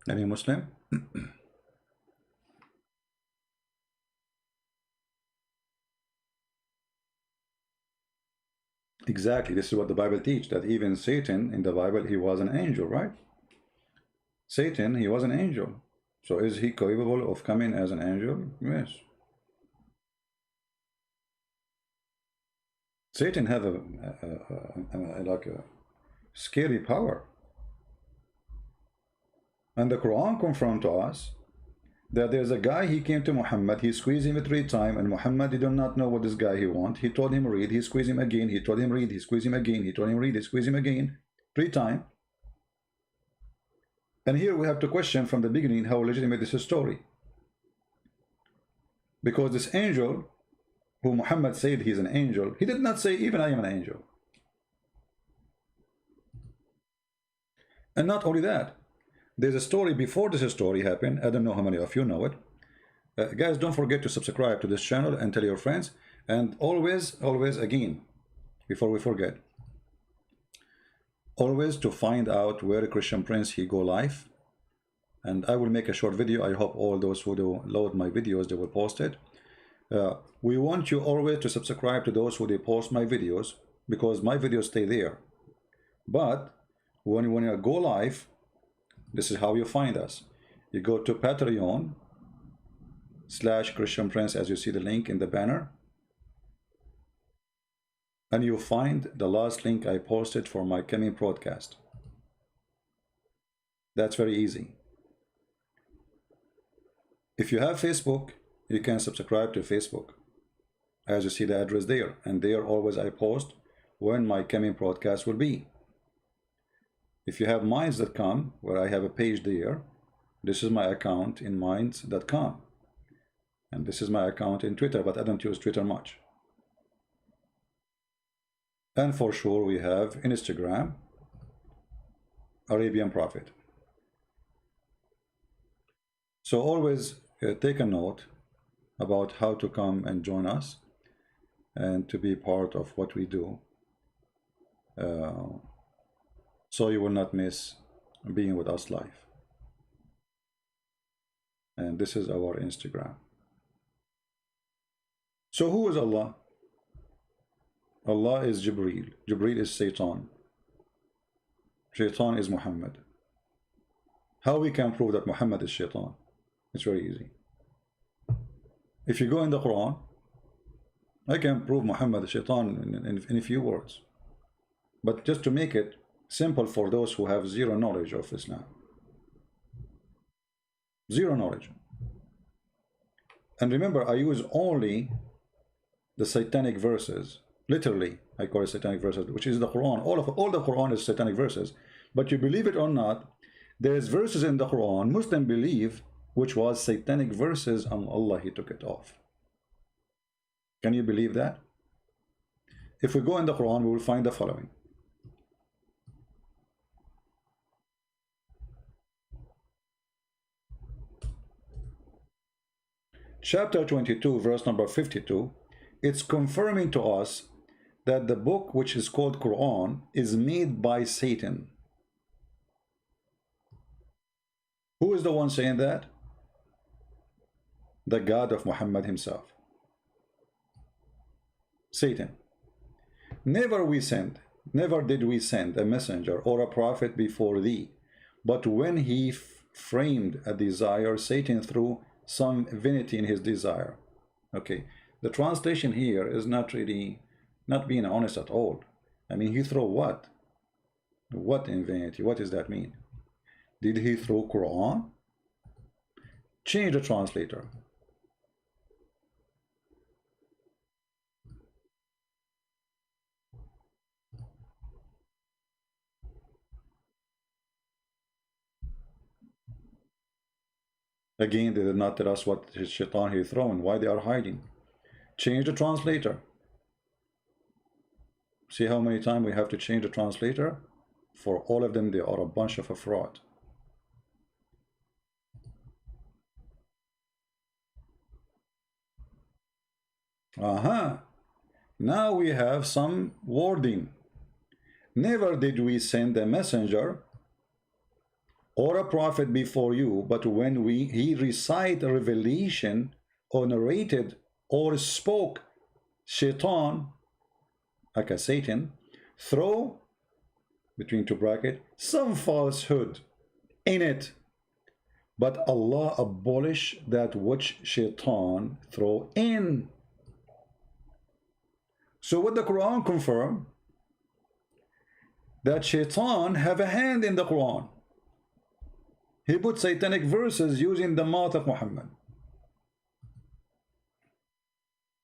S1: Any Muslim? Exactly. This is what the Bible teaches, that even Satan in the Bible, he was an angel, right? Satan, he was an angel. So is he capable of coming as an angel? Yes. Satan have like a scary power. And the Quran confirmed to us that there's a guy, he came to Muhammad, he squeezed him 3 times, and Muhammad did not know what this guy he want. He told him read, he squeezed him again, he told him read, he squeezed him again, he told him read, he squeezed him again, 3 times. And here we have to question from the beginning how legitimate this is story. Because this angel, who Muhammad said he's an angel, he did not say even I am an angel. And not only that, there's a story before this story happened. I don't know how many of you know it. Guys, don't forget to subscribe to this channel and tell your friends. And always again, before we forget, always to find out where Christian Prince he go live. And I will make a short video. I hope all those who do load my videos, they will post it. We want you always to subscribe to those who they post my videos, because my videos stay there. But when you go live, this is how you find us. You go to Patreon/Christian Prince, as you see the link in the banner, and you find the last link I posted for my coming broadcast. That's very easy. If you have Facebook, you can subscribe to Facebook, as you see the address there, and there always I post when my coming broadcast will be. If you have minds.com, where I have a page there, this is my account in minds.com. And this is my account in Twitter, but I don't use Twitter much. And for sure, we have Instagram, Arabian Prophet. So always take a note about how to come and join us and to be part of what we do. So you will not miss being with us live. And this is our Instagram. So who is Allah? Allah is Jibreel. Jibreel is Satan. Shaitan is Muhammad. How we can prove that Muhammad is Shaitan? It's very easy. If you go in the Quran, I can prove Muhammad is Shaitan in a few words. But just to make it simple for those who have zero knowledge of Islam. Zero knowledge. And remember, I use only the satanic verses. Literally, I call it satanic verses, which is the Quran. All the Quran is satanic verses. But you believe it or not, there's verses in the Quran Muslims believe which was satanic verses, and Allah, He took it off. Can you believe that? If we go in the Quran, we will find the following. Chapter 22, verse number 52, it's confirming to us that the book which is called Quran is made by Satan. Who is the one saying that? The God of Muhammad himself. Satan. Never did we send a messenger or a prophet before thee, but when he framed a desire, Satan threw some vanity in his desire. Okay, the translation here is not really, not being honest at all. I mean, he threw what? What in vanity? What does that mean? Did he throw Quran? Change the translator. Again, they did not tell us what shaitan he thrown, why they are hiding. Change the translator. See how many times we have to change the translator? For all of them, they are a bunch of a fraud. Now we have some wording. Never did we send a messenger or a prophet before you, but when he recite a revelation or narrated or spoke, Shaitan aka Satan, throw, between two brackets, some falsehood in it. But Allah abolish that which shaitan throw in. So what the Quran confirm? That shaitan have a hand in the Quran. He put satanic verses using the mouth of Muhammad.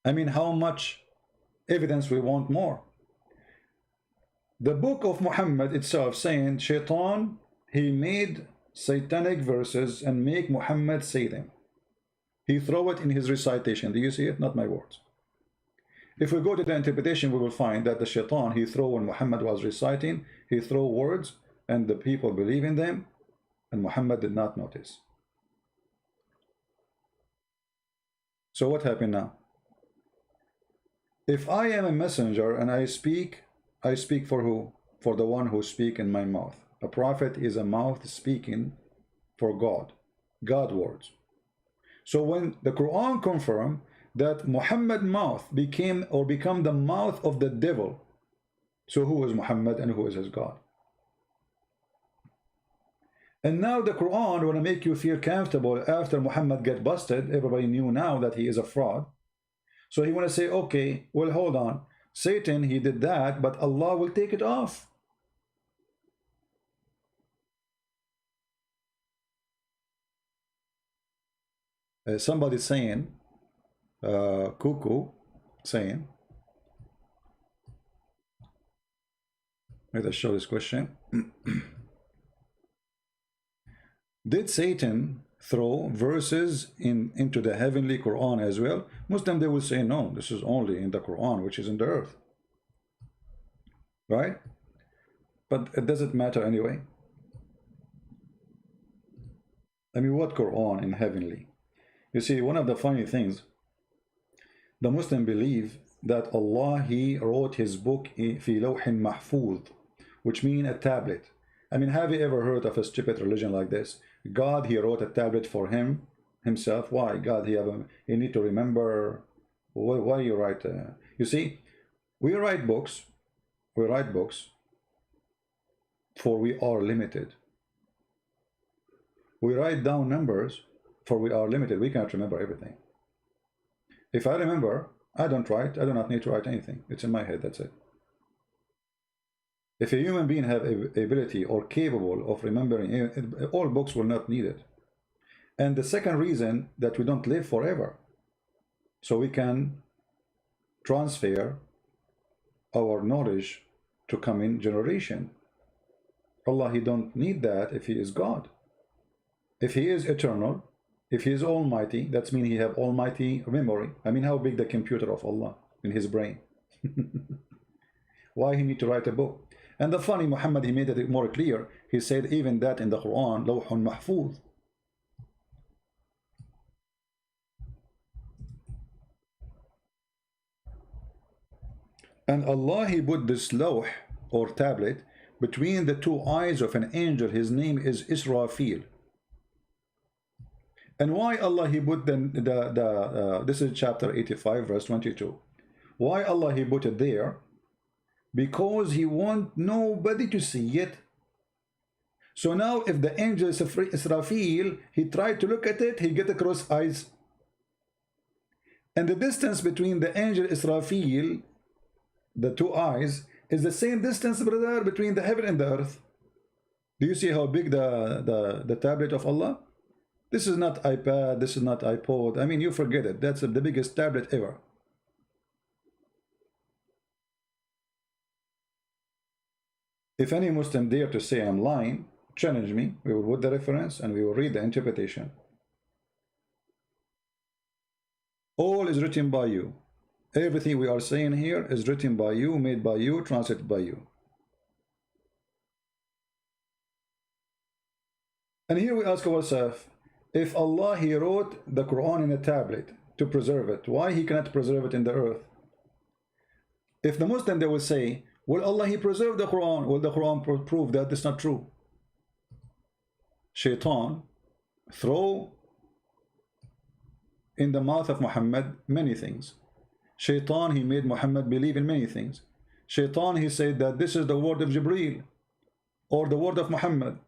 S1: I mean, how much evidence we want more? The book of Muhammad itself saying shaitan, he made satanic verses and make Muhammad say them. He throw it in his recitation. Do you see it? Not my words. If we go to the interpretation, we will find that the shaitan, he throw when Muhammad was reciting, he throw words and the people believe in them, and Muhammad did not notice. So what happened now? If I am a messenger and I speak for who? For the one who speak in my mouth. A prophet is a mouth speaking for God, God words. So when the Quran confirm that Muhammad's mouth become the mouth of the devil, so who is Muhammad and who is his God? And now the Quran want to make you feel comfortable after Muhammad get busted. Everybody knew now that he is a fraud. So he want to say, okay, well, hold on. Satan, he did that, but Allah will take it off. Somebody saying, Cuckoo saying, let us show this question. Did Satan throw verses into the heavenly Quran as well? Muslim, they will say no, this is only in the Quran, which is in the earth, right? But it doesn't matter anyway. I mean, what Quran in heavenly? You see, one of the funny things, the Muslim believe that Allah, he wrote his book fi lawhin mahfuz, which means a tablet. I mean, have you ever heard of a stupid religion like this? God, he wrote a tablet for himself. Why? God, he need to remember. Why you write? You see, we write books for we are limited. We write down numbers for we are limited. We cannot remember everything. If I remember, I don't write. I do not need to write anything. It's in my head. That's it. If a human being have ability or capable of remembering, all books will not need it. And the second reason that we don't live forever, so we can transfer our knowledge to coming generation. Allah, he don't need that if he is God. If he is eternal, if he is almighty, that means he have almighty memory. I mean, how big the computer of Allah in his brain? Why he need to write a book? And the funny, Muhammad, he made it more clear. He said even that in the Quran, Lawhun Mahfuz. And Allah, he put this lawh or tablet between the two eyes of an angel. His name is Israfil. And why Allah, he put this is chapter 85, verse 22. Why Allah, he put it there? Because he want nobody to see it. So now if the angel Israfil, he tried to look at it, he get across eyes. And the distance between the angel Israfil, the two eyes, is the same distance, brother, between the heaven and the earth. Do you see how big the tablet of Allah? This is not iPad, this is not iPod. I mean, you forget it. That's the biggest tablet ever. If any Muslim dare to say I'm lying, challenge me. We will put the reference and we will read the interpretation. All is written by you. Everything we are saying here is written by you, made by you, translated by you. And here we ask ourselves, if Allah, he wrote the Quran in a tablet to preserve it, why he cannot preserve it in the earth? If the Muslim, they will say, well, Allah, he preserved the Quran. Will the Quran prove that it's not true? Shaitan throw in the mouth of Muhammad many things. Shaitan, he made Muhammad believe in many things. Shaitan, he said that this is the word of Jibreel or the word of Muhammad.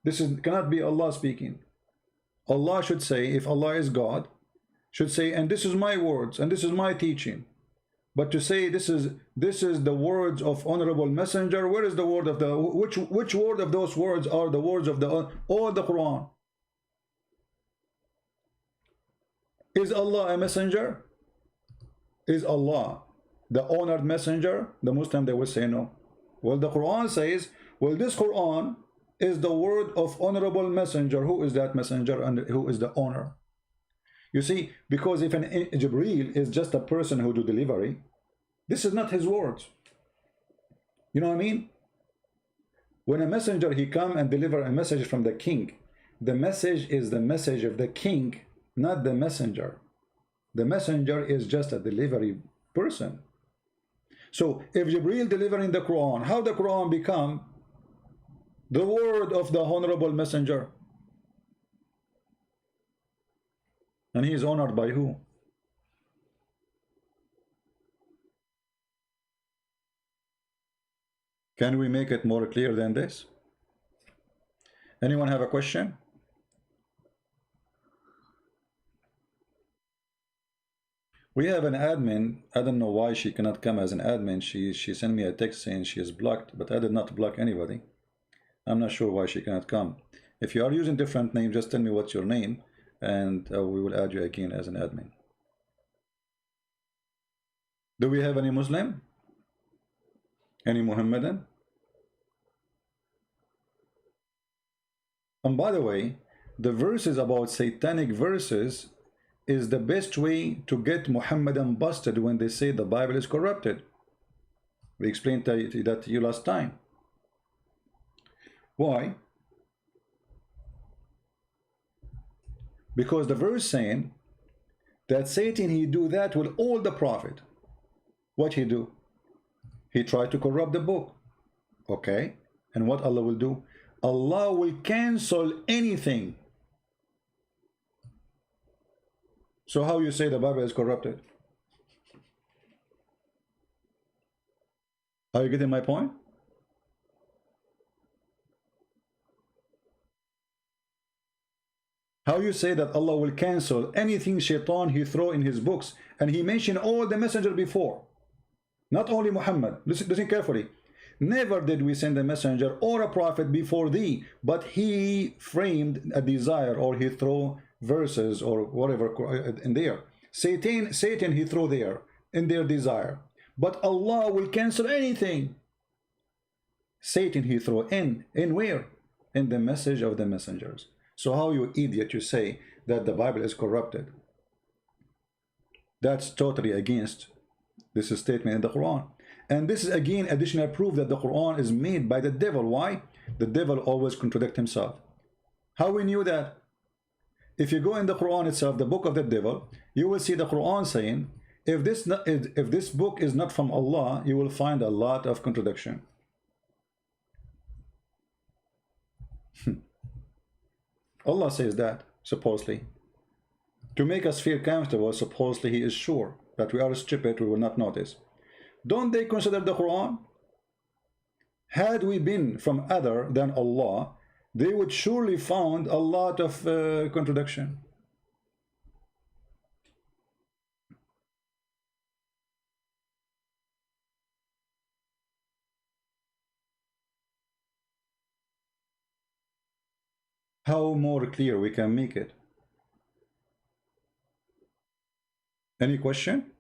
S1: This cannot be Allah speaking. Allah should say, if Allah is God, should say, and this is my words and this is my teaching. But to say this is the words of honorable messenger, where is the word of the which word of those words are the words of the or the Quran? Is Allah a messenger? Is Allah the honored messenger? The Muslim, they will say no. Well, the Quran says, well, this Quran is the word of honorable messenger. Who is that messenger and who is the honor? You see, because if an Jibreel is just a person who do delivery, this is not his words. You know what I mean? When a messenger, he come and deliver a message from the king, the message is the message of the king, not the messenger. The messenger is just a delivery person. So if Jibreel delivering the Quran, how the Quran become the word of the honorable messenger? And he is honored by who? Can we make it more clear than this? Anyone have a question? We have an admin. I don't know why she cannot come as an admin. She sent me a text saying she is blocked, but I did not block anybody. I'm not sure why she cannot come. If you are using different name, just tell me what's your name, and we will add you again as an admin. Do we have any Muslim? Any Muhammadan? And by the way, the verses about satanic verses is the best way to get Muhammadan busted when they say the Bible is corrupted. We explained that to you last time. Why? Because the verse saying that Satan, he do that with all the prophet. What he do? He tried to corrupt the book. Okay, and what Allah will do? Allah will cancel anything. So how you say the Bible is corrupted? Are you getting my point? How you say that Allah will cancel anything Shaitan he throw in his books, and he mentioned all the messenger before, not only Muhammad. Listen carefully. Never did we send a messenger or a prophet before thee, but he framed a desire, or he throw verses or whatever in there. Satan he throw there in their desire, but Allah will cancel anything Satan he throw in where? In the message of the messengers. So how, you idiot, you say that the Bible is corrupted? That's totally against this statement in the Quran. And this is again additional proof that the Quran is made by the devil. Why? The devil always contradicts himself. How we knew that? If you go in the Quran itself, the book of the devil, you will see the Quran saying, if this book is not from Allah, you will find a lot of contradiction. Allah says that, supposedly. To make us feel comfortable, supposedly he is sure that we are stupid, we will not notice. Don't they consider the Quran? Had we been from other than Allah, they would surely found a lot of contradiction. How more clear we can make it? Any question?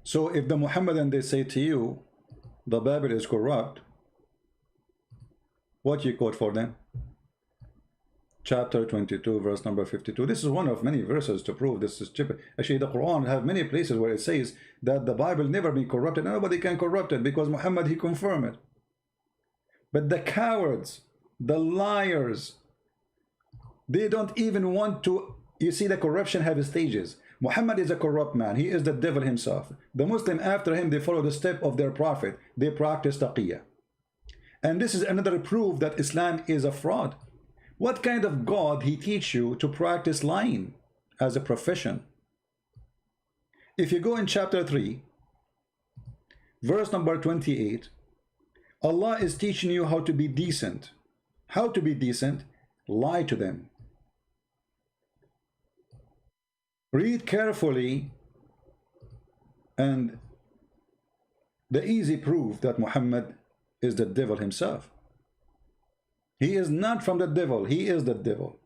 S1: So if the Muhammadan, they say to you the Bible is corrupt, what you quote for them? Chapter 22, verse number 52. This is one of many verses to prove this is stupid. Actually, the Quran have many places where it says that the Bible never been corrupted. Nobody can corrupt it because Muhammad, he confirmed it. But the cowards, the liars, they don't even want to. You see, the corruption have stages. Muhammad is a corrupt man. He is the devil himself. The Muslim after him, they follow the step of their prophet. They practice taqiyya. And this is another proof that Islam is a fraud. What kind of God he teach you to practice lying as a profession. If you go in chapter 3, verse number 28, Allah is teaching you how to be decent. How to be decent? Lie to them. Read carefully, and the easy proof that Muhammad is the devil himself. He is not from the devil, he is the devil.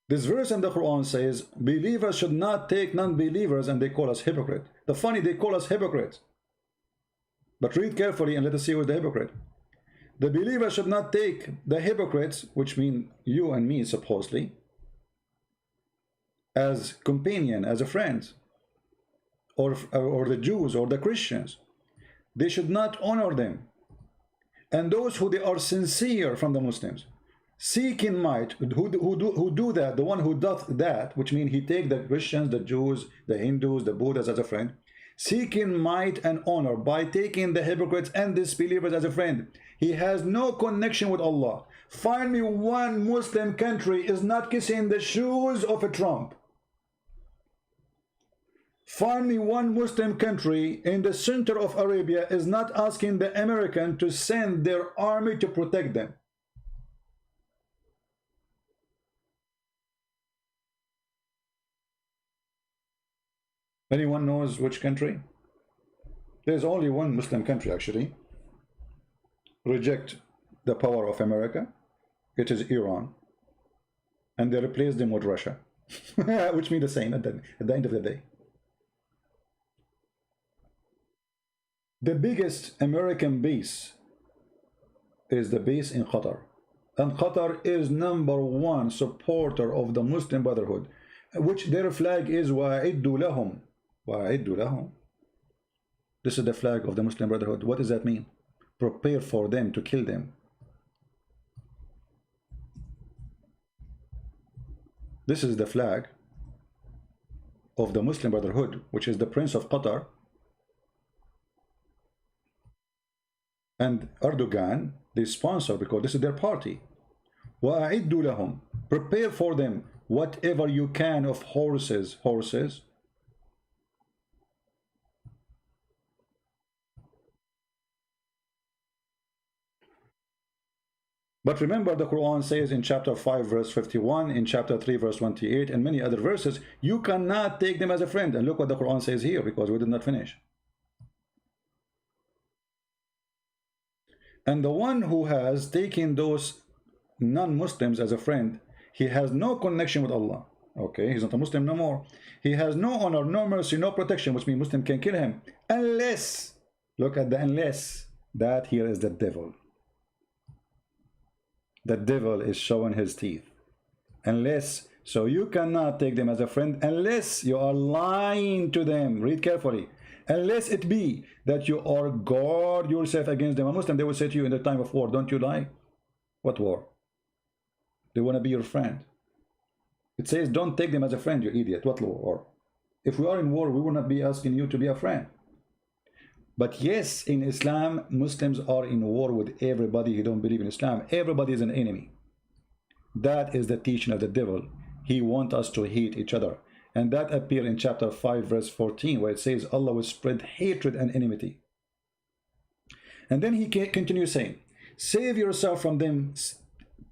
S1: This verse in the Quran says, believers should not take non-believers, and they call us hypocrite. The funny, they call us hypocrites. But read carefully and let us see who's the hypocrite. The believers should not take the hypocrites, which mean you and me supposedly, as companion, as a friend, or the Jews or the Christians. They should not honor them. And those who they are sincere from the Muslims, seeking might, who do that, the one who doth that, which means he take the Christians, the Jews, the Hindus, the Buddhas as a friend, seeking might and honor by taking the hypocrites and disbelievers as a friend. He has no connection with Allah. Find me one Muslim country is not kissing the shoes of a Trump. Find me one Muslim country in the center of Arabia is not asking the American to send their army to protect them. Anyone knows which country? There's only one Muslim country actually reject the power of America. It is Iran, and they replaced them with Russia. Which means the same at the end of the day. The biggest American base is the base in Qatar, and Qatar is #1 supporter of the Muslim Brotherhood, which their flag is وَأَعِدُّ لَهُمْ. وَأَعِدُّ لَهُمْ. This is the flag of the Muslim Brotherhood. What does that mean? Prepare for them to kill them. This is the flag of the Muslim Brotherhood, which is the Prince of Qatar and Erdogan. They sponsor because this is their party. وَأَعِدُّ لَهُمْ. Prepare for them whatever you can of horses. But remember, the Quran says in chapter 5 verse 51, in chapter 3 verse 28, and many other verses, you cannot take them as a friend. And look what the Quran says here, because we did not finish. And the one who has taken those non-Muslims as a friend, he has no connection with Allah. Okay, he's not a Muslim no more. He has no honor, no mercy, no protection, which means Muslim can kill him. Unless, look at the unless, that here is the devil. The devil is showing his teeth. Unless, so you cannot take them as a friend unless you are lying to them. Read carefully. Unless it be that you are guard yourself against them. A Muslim, they will say to you in the time of war, don't you lie? What war? They want to be your friend. It says don't take them as a friend, you idiot. What war? If we are in war, we will not be asking you to be a friend. But yes, in Islam, Muslims are in war with everybody who don't believe in Islam. Everybody is an enemy. That is the teaching of the devil. He wants us to hate each other. And that appears in chapter 5 verse 14, where it says Allah will spread hatred and enmity. And then he continues saying, save yourself from them,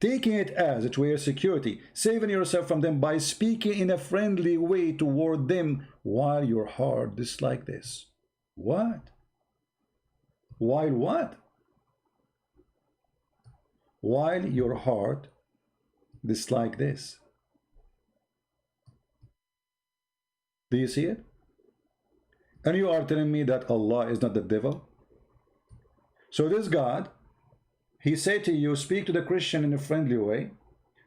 S1: taking it as it were security, saving yourself from them by speaking in a friendly way toward them while your heart dislike this. What? While what? While your heart dislike this. Do you see it? And you are telling me that Allah is not the devil? So this God, he said to you, speak to the Christian in a friendly way.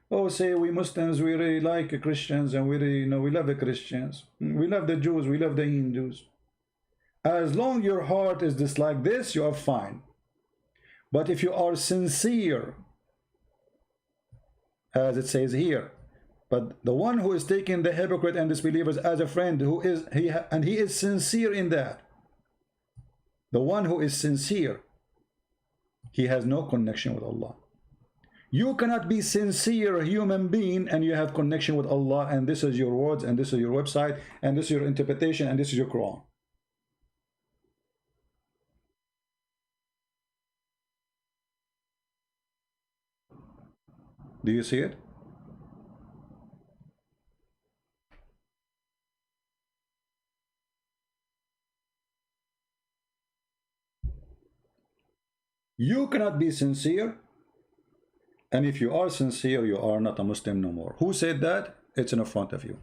S1: Oh, say we Muslims, we really like Christians, and we really, we love the Christians. We love the Jews, we love the Hindus. As long as your heart is just like this, you are fine. But if you are sincere, as it says here, but the one who is taking the hypocrite and disbelievers as a friend, he is sincere in that. The one who is sincere, he has no connection with Allah. You cannot be sincere human being and you have connection with Allah, and this is your words, and this is your website, and this is your interpretation, and this is your Quran. Do you see it? You cannot be sincere, and if you are sincere, you are not a Muslim no more. Who said that? It's in front of you.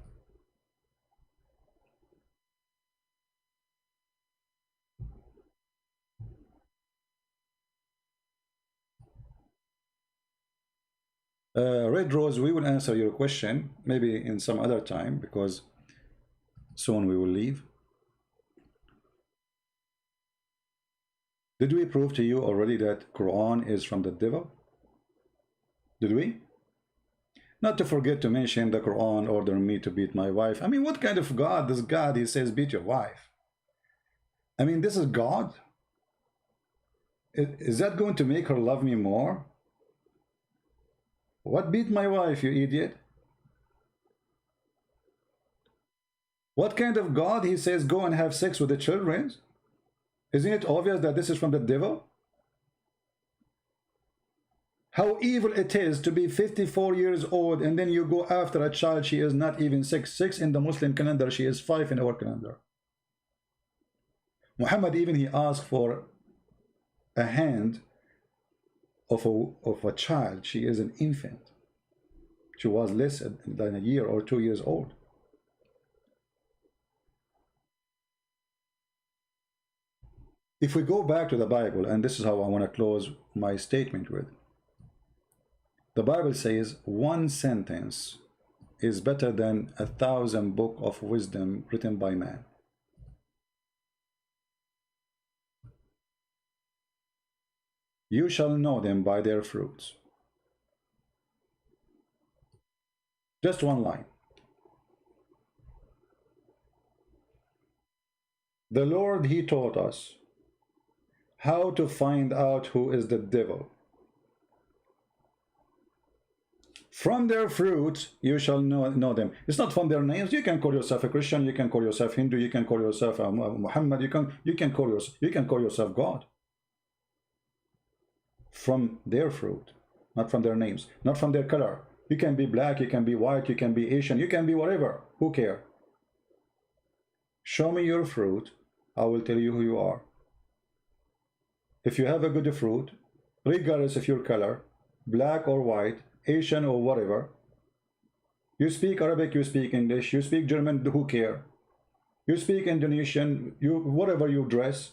S1: Red Rose, we will answer your question maybe in some other time because soon we will leave. Did we prove to you already that Quran is from the devil? Did we? Not to forget to mention the Quran ordered me to beat my wife. I mean, what kind of God? This God, he says, beat your wife. I mean, this is God? Is that going to make her love me more? What beat my wife, you idiot? What kind of God, he says, go and have sex with the children? Isn't it obvious that this is from the devil? How evil it is to be 54 years old and then you go after a child, she is not even 6. 6 in the Muslim calendar, she is 5 in our calendar. Muhammad even he asked for a hand of a child. She is an infant. She was less than a year or 2 years old. If we go back to the Bible, and this is how I want to close my statement with, the Bible says one sentence is better than 1,000 books of wisdom written by man. You shall know them by their fruits. Just one line. The Lord, he taught us how to find out who is the devil. From their fruits you shall know them. It's not from their names. You can call yourself a Christian, you can call yourself Hindu, you can call yourself Muhammad, you can call yourself God. From their fruit, not from their names, not from their color. You can be black, you can be white, you can be Asian, you can be whatever. Who cares? Show me your fruit, I will tell you who you are. If you have a good fruit, regardless of your color, black or white, Asian or whatever, you speak Arabic, you speak English, you speak German, who care? You speak Indonesian, whatever you dress,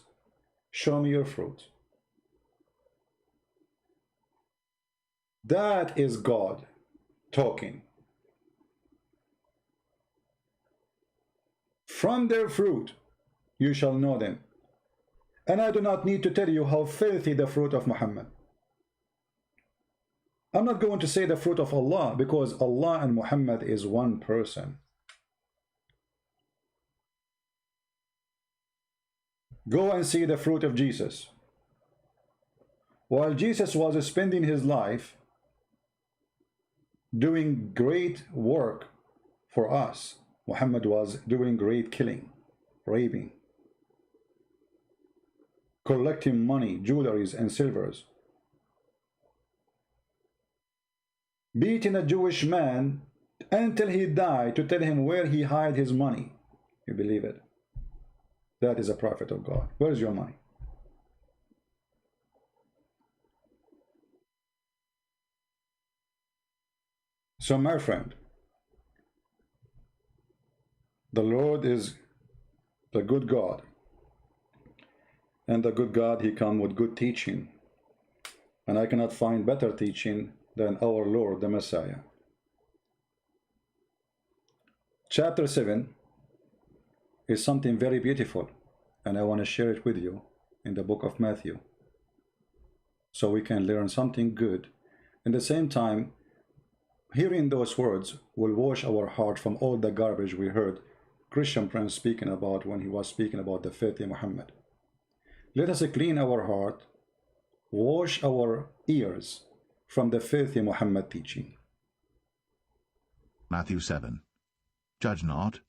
S1: show me your fruit. That is God talking. From their fruit you shall know them. And I do not need to tell you how filthy the fruit of Muhammad. I'm not going to say the fruit of Allah because Allah and Muhammad is one person. Go and see the fruit of Jesus. While Jesus was spending his life doing great work for us, Muhammad was doing great killing, raping, collecting money, jewelries and silvers, beating a Jewish man until he died to tell him where he hid his money. You believe it? That is a prophet of God. Where is your money? So my friend, the Lord is the good God, and the good God, he come with good teaching, and I cannot find better teaching than our Lord the Messiah. Chapter 7 is something very beautiful, and I want to share it with you in the book of Matthew so we can learn something good. In the same time, hearing those words will wash our heart from all the garbage we heard Christian Prince speaking about when he was speaking about the filthy Muhammad. Let us clean our heart, wash our ears, from the filthy Muhammad teaching.
S2: Matthew 7. Judge not,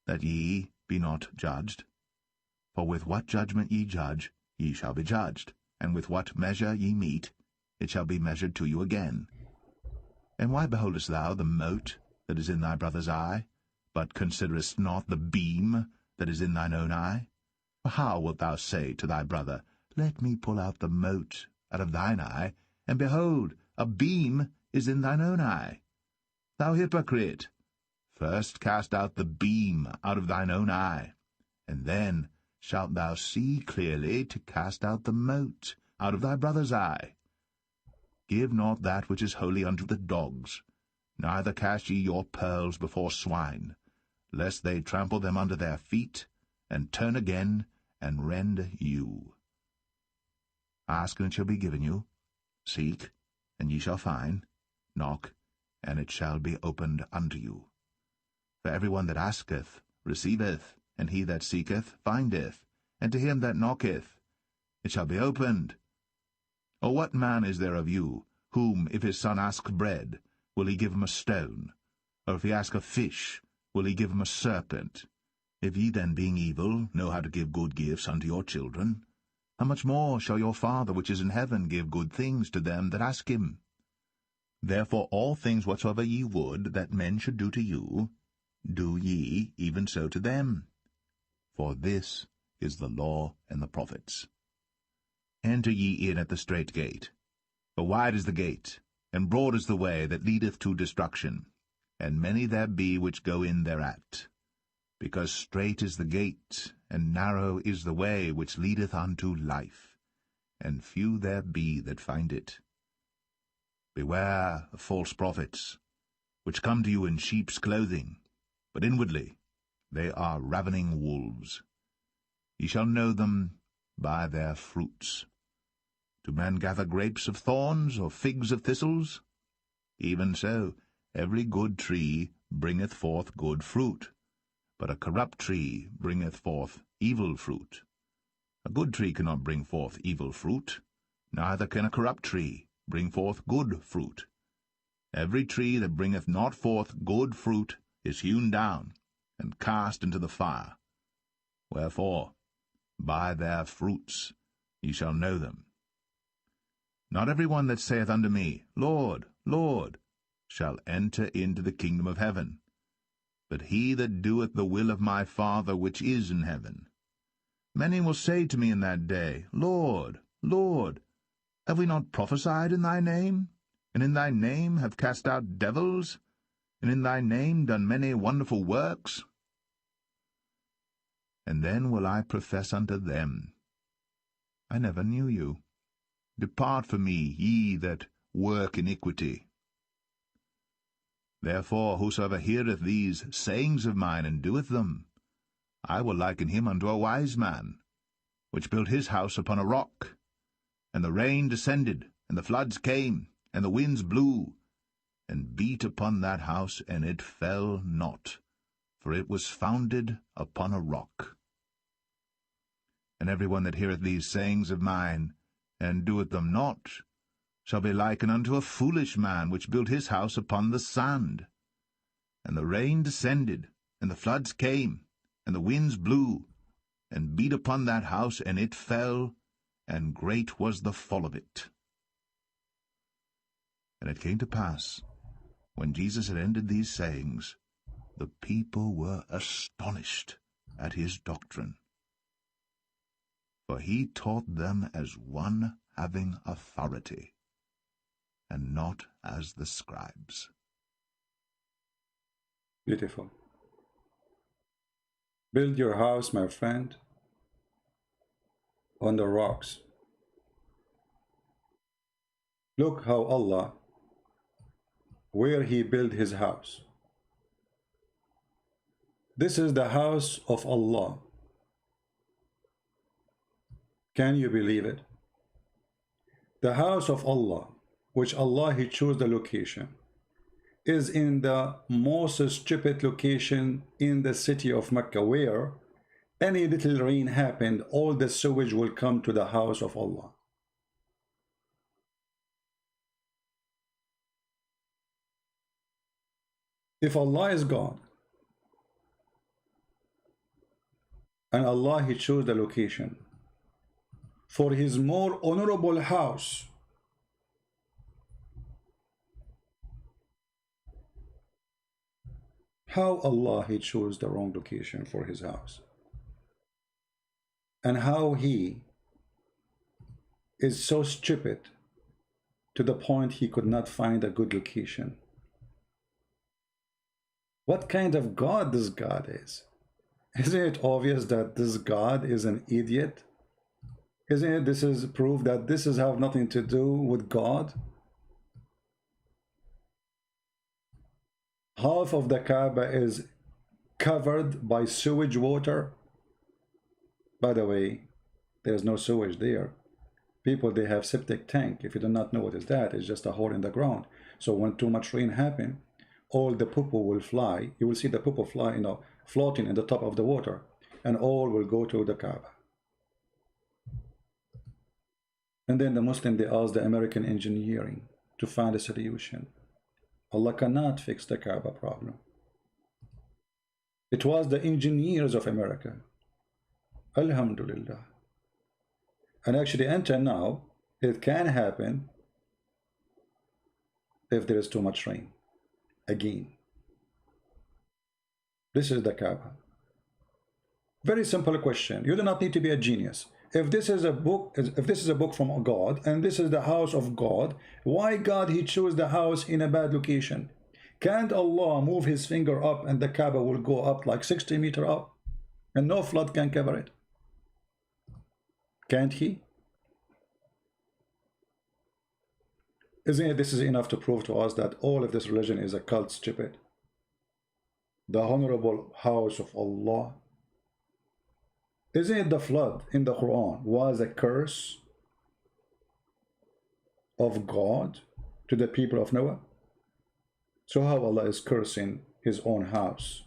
S2: that ye be not judged. For with what judgment ye judge, ye shall be judged, and with what measure ye mete, it shall be measured to you again. And why beholdest thou the mote that is in thy brother's eye, but considerest not the beam that is in thine own eye? For how wilt thou say to thy brother, Let me pull out the mote out of thine eye, and behold, a beam is in thine own eye? Thou hypocrite, first cast out the beam out of thine own eye, and then shalt thou see clearly to cast out the mote out of thy brother's eye. Give not that which is holy unto the dogs, neither cast ye your pearls before swine, lest they trample them under their feet, and turn again, and rend you. Ask, and it shall be given you. Seek, and ye shall find. Knock, and it shall be opened unto you. For every one that asketh receiveth, and he that seeketh findeth, and to him that knocketh it shall be opened. Or what man is there of you, whom, if his son ask bread, will he give him a stone? Or if he ask a fish, will he give him a serpent? If ye then, being evil, know how to give good gifts unto your children, how much more shall your Father which is in heaven give good things to them that ask him? Therefore all things whatsoever ye would that men should do to you, do ye even so to them. For this is the law and the prophets. Enter ye in at the strait gate. For wide is the gate, and broad is the way that leadeth to destruction, and many there be which go in thereat. Because strait is the gate, and narrow is the way which leadeth unto life, and few there be that find it. Beware of false prophets, which come to you in sheep's clothing, but inwardly they are ravening wolves. Ye shall know them by their fruits. Do men gather grapes of thorns, or figs of thistles? Even so, every good tree bringeth forth good fruit, but a corrupt tree bringeth forth evil fruit. A good tree cannot bring forth evil fruit, neither can a corrupt tree bring forth good fruit. Every tree that bringeth not forth good fruit is hewn down, and cast into the fire. Wherefore, by their fruits ye shall know them. Not every one that saith unto me, Lord, Lord, shall enter into the kingdom of heaven, but he that doeth the will of my Father which is in heaven. Many will say to me in that day, Lord, Lord, have we not prophesied in thy name, and in thy name have cast out devils, and in thy name done many wonderful works? And then will I profess unto them, I never knew you. Depart from me, ye that work iniquity. Therefore whosoever heareth these sayings of mine, and doeth them, I will liken him unto a wise man, which built his house upon a rock. And the rain descended, and the floods came, and the winds blew, and beat upon that house, and it fell not, for it was founded upon a rock. And every one that heareth these sayings of mine, and doeth them not, shall be likened unto a foolish man, which built his house upon the sand. And the rain descended, and the floods came, and the winds blew, and beat upon that house, and it fell, and great was the fall of it. And it came to pass, when Jesus had ended these sayings, the people were astonished at his doctrine. For he taught them as one having authority, and not as the scribes.
S1: Beautiful. Build your house, my friend, on the rocks. Look how Allah, where he built his house. This is the house of Allah. Can you believe it? The house of Allah, which Allah he chose the location, is in the most stupid location in the city of Mecca, where any little rain happened, all the sewage will come to the house of Allah. If Allah is God and Allah he chose the location for his more honorable house, how Allah he chose the wrong location for his house, and how he is so stupid to the point he could not find a good location. What kind of God this God is? Isn't it obvious that this God is an idiot? Isn't it this is proof that this is have nothing to do with God? Half of the Kaaba is covered by sewage water. By the way, there's no sewage there. People, they have septic tank. If you do not know what is that, it's just a hole in the ground. So when too much rain happen, all the poo-poo will fly. You will see the poo-poo fly, floating in the top of the water, and all will go to the Kaaba. And then the Muslim, they ask the American engineering to find a solution. Allah cannot fix the Kaaba problem. It was the engineers of America. Alhamdulillah. And actually, until now, it can happen if there is too much rain. Again, this is the Kaaba. Very simple question. You do not need to be a genius. If this is a book, from God, and this is the house of God, why God he chose the house in a bad location? Can't Allah move his finger up and the Kaaba will go up like 60 meters up, and no flood can cover it? Can't he? Isn't it this is enough to prove to us that all of this religion is a cult, stupid? The honorable house of Allah. Isn't it the flood in the Quran was a curse of God to the people of Noah? So how Allah is cursing his own house?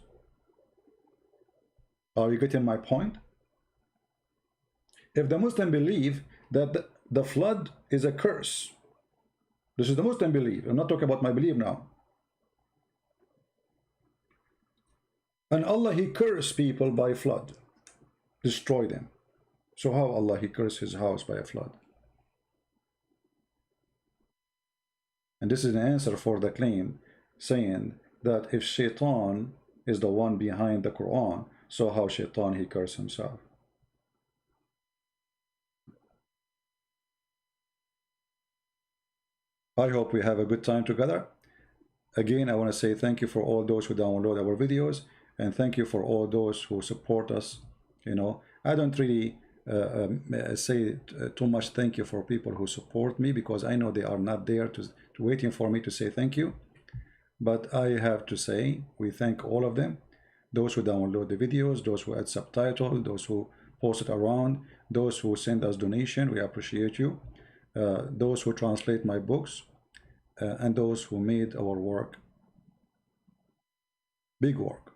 S1: Are you getting my point? If the Muslim believe that the flood is a curse, this is the Muslim belief. I'm not talking about my belief now. And Allah he cursed people by flood, destroy them. So how Allah he cursed his house by a flood? And this is an answer for the claim saying that if Shaitan is the one behind the Quran, so how Shaitan he cursed himself? I hope we have a good time together. Again, I want to say thank you for all those who download our videos, and thank you for all those who support us. I don't really say too much thank you for people who support me, because I know they are not there to waiting for me to say thank you. But I have to say we thank all of them, those who download the videos, those who add subtitle, those who post it around, those who send us donation, we appreciate you. Those who translate my books, and those who made our work, big work,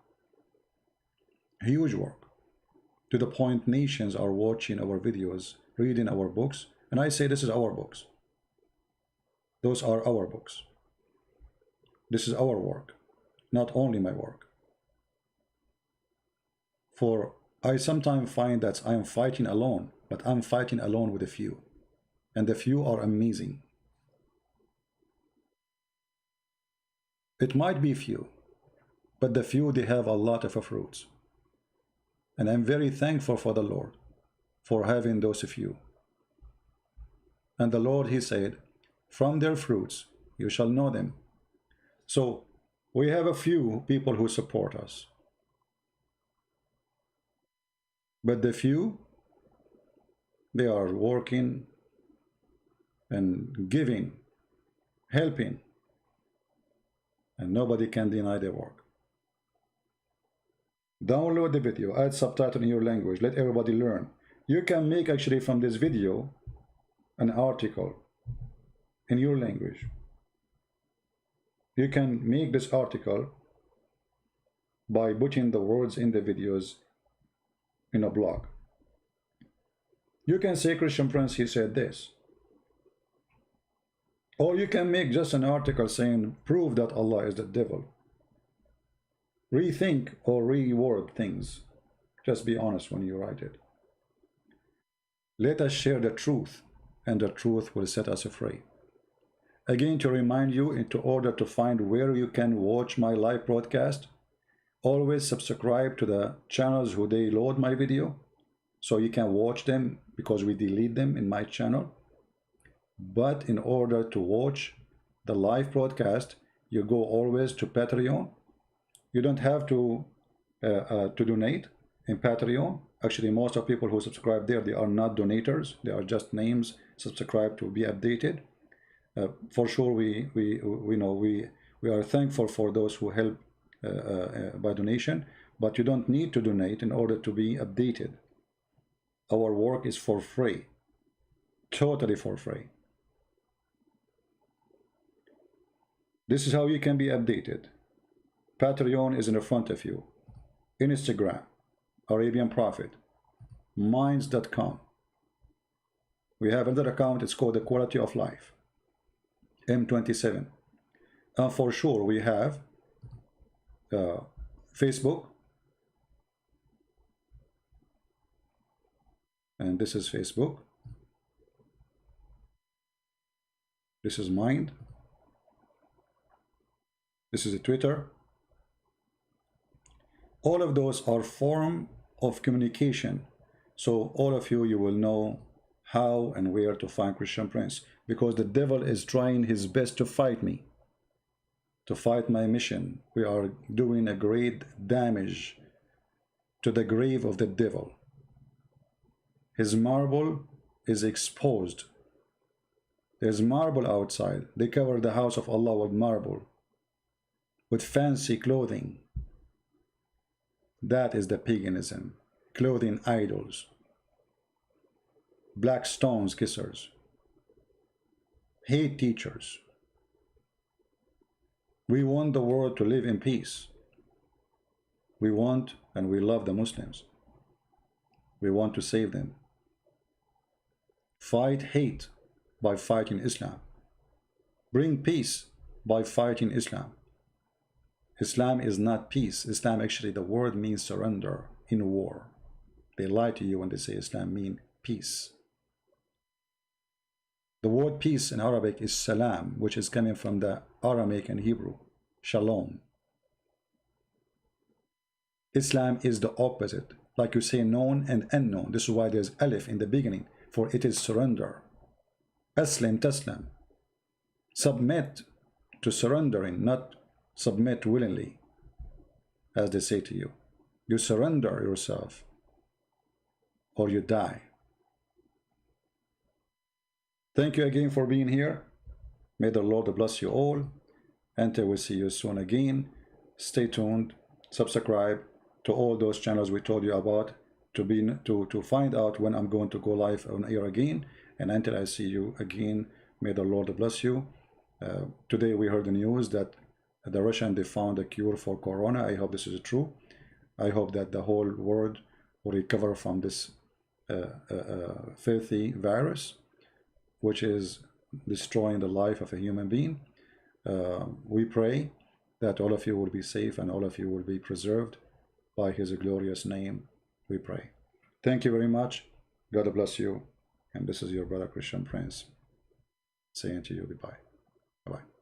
S1: huge work, to the point nations are watching our videos, reading our books, and I say this is our books. Those are our books. This is our work, not only my work. For I sometimes find that I am fighting alone, but I'm fighting alone with a few. And the few are amazing. It might be few, but the few, they have a lot of fruits. And I'm very thankful for the Lord for having those few. And the Lord, he said, from their fruits you shall know them. So we have a few people who support us. But the few, they are working and giving, helping, and nobody can deny their work. Download the video, add subtitle in your language, let everybody learn. You can make actually from this video an article in your language. You can make this article by putting the words in the videos in a blog. You can say Christian Prince, he said this. Or you can make just an article saying, prove that Allah is the devil. Rethink or reword things. Just be honest when you write it. Let us share the truth, and the truth will set us free. Again, to remind you, in order to find where you can watch my live broadcast, always subscribe to the channels who they load my video, so you can watch them, because we delete them in my channel. But in order to watch the live broadcast, you go always to Patreon. You don't have to donate in Patreon. Actually, most of people who subscribe there, they are not donators. They are just names subscribed to be updated. For sure, we are thankful for those who help by donation, but you don't need to donate in order to be updated. Our work is for free, totally for free. This is how you can be updated. Patreon is in the front of you. Instagram, Arabian Prophet, Minds.com. We have another account, it's called The Quality of Life, M27. And for sure, we have Facebook. And this is Facebook. This is Mind. This is a Twitter. All of those are form of communication. So all of you, you will know how and where to find Christian Prince, because the devil is trying his best to fight me, to fight my mission. We are doing a great damage to the grave of the devil. His marble is exposed. There's marble outside. They cover the house of Allah with marble, with fancy clothing. That is the paganism. Clothing idols. Black stones kissers. Hate teachers. We want the world to live in peace. We want and we love the Muslims. We want to save them. Fight hate by fighting Islam. Bring peace by fighting Islam. Islam is not peace. Islam, actually, the word means surrender in war. They lie to you when they say Islam means peace. The word peace in Arabic is salam, which is coming from the Aramaic and Hebrew, shalom. Islam is the opposite. Like you say, known and unknown. This is why there's alif in the beginning, for it is surrender. Aslim taslam. Submit to surrendering, not submit willingly, as they say to you. You surrender yourself, or you die. Thank you again for being here. May the Lord bless you all. Until we see you soon again, stay tuned, subscribe to all those channels we told you about to find out when I'm going to go live on air again. And until I see you again, may the Lord bless you. Today we heard the news that the Russians, they found a cure for corona. I hope this is true. I hope that the whole world will recover from this filthy virus, which is destroying the life of a human being. We pray that all of you will be safe and all of you will be preserved by his glorious name. We pray. Thank you very much. God bless you. And this is your brother Christian Prince saying to you goodbye. Bye-bye.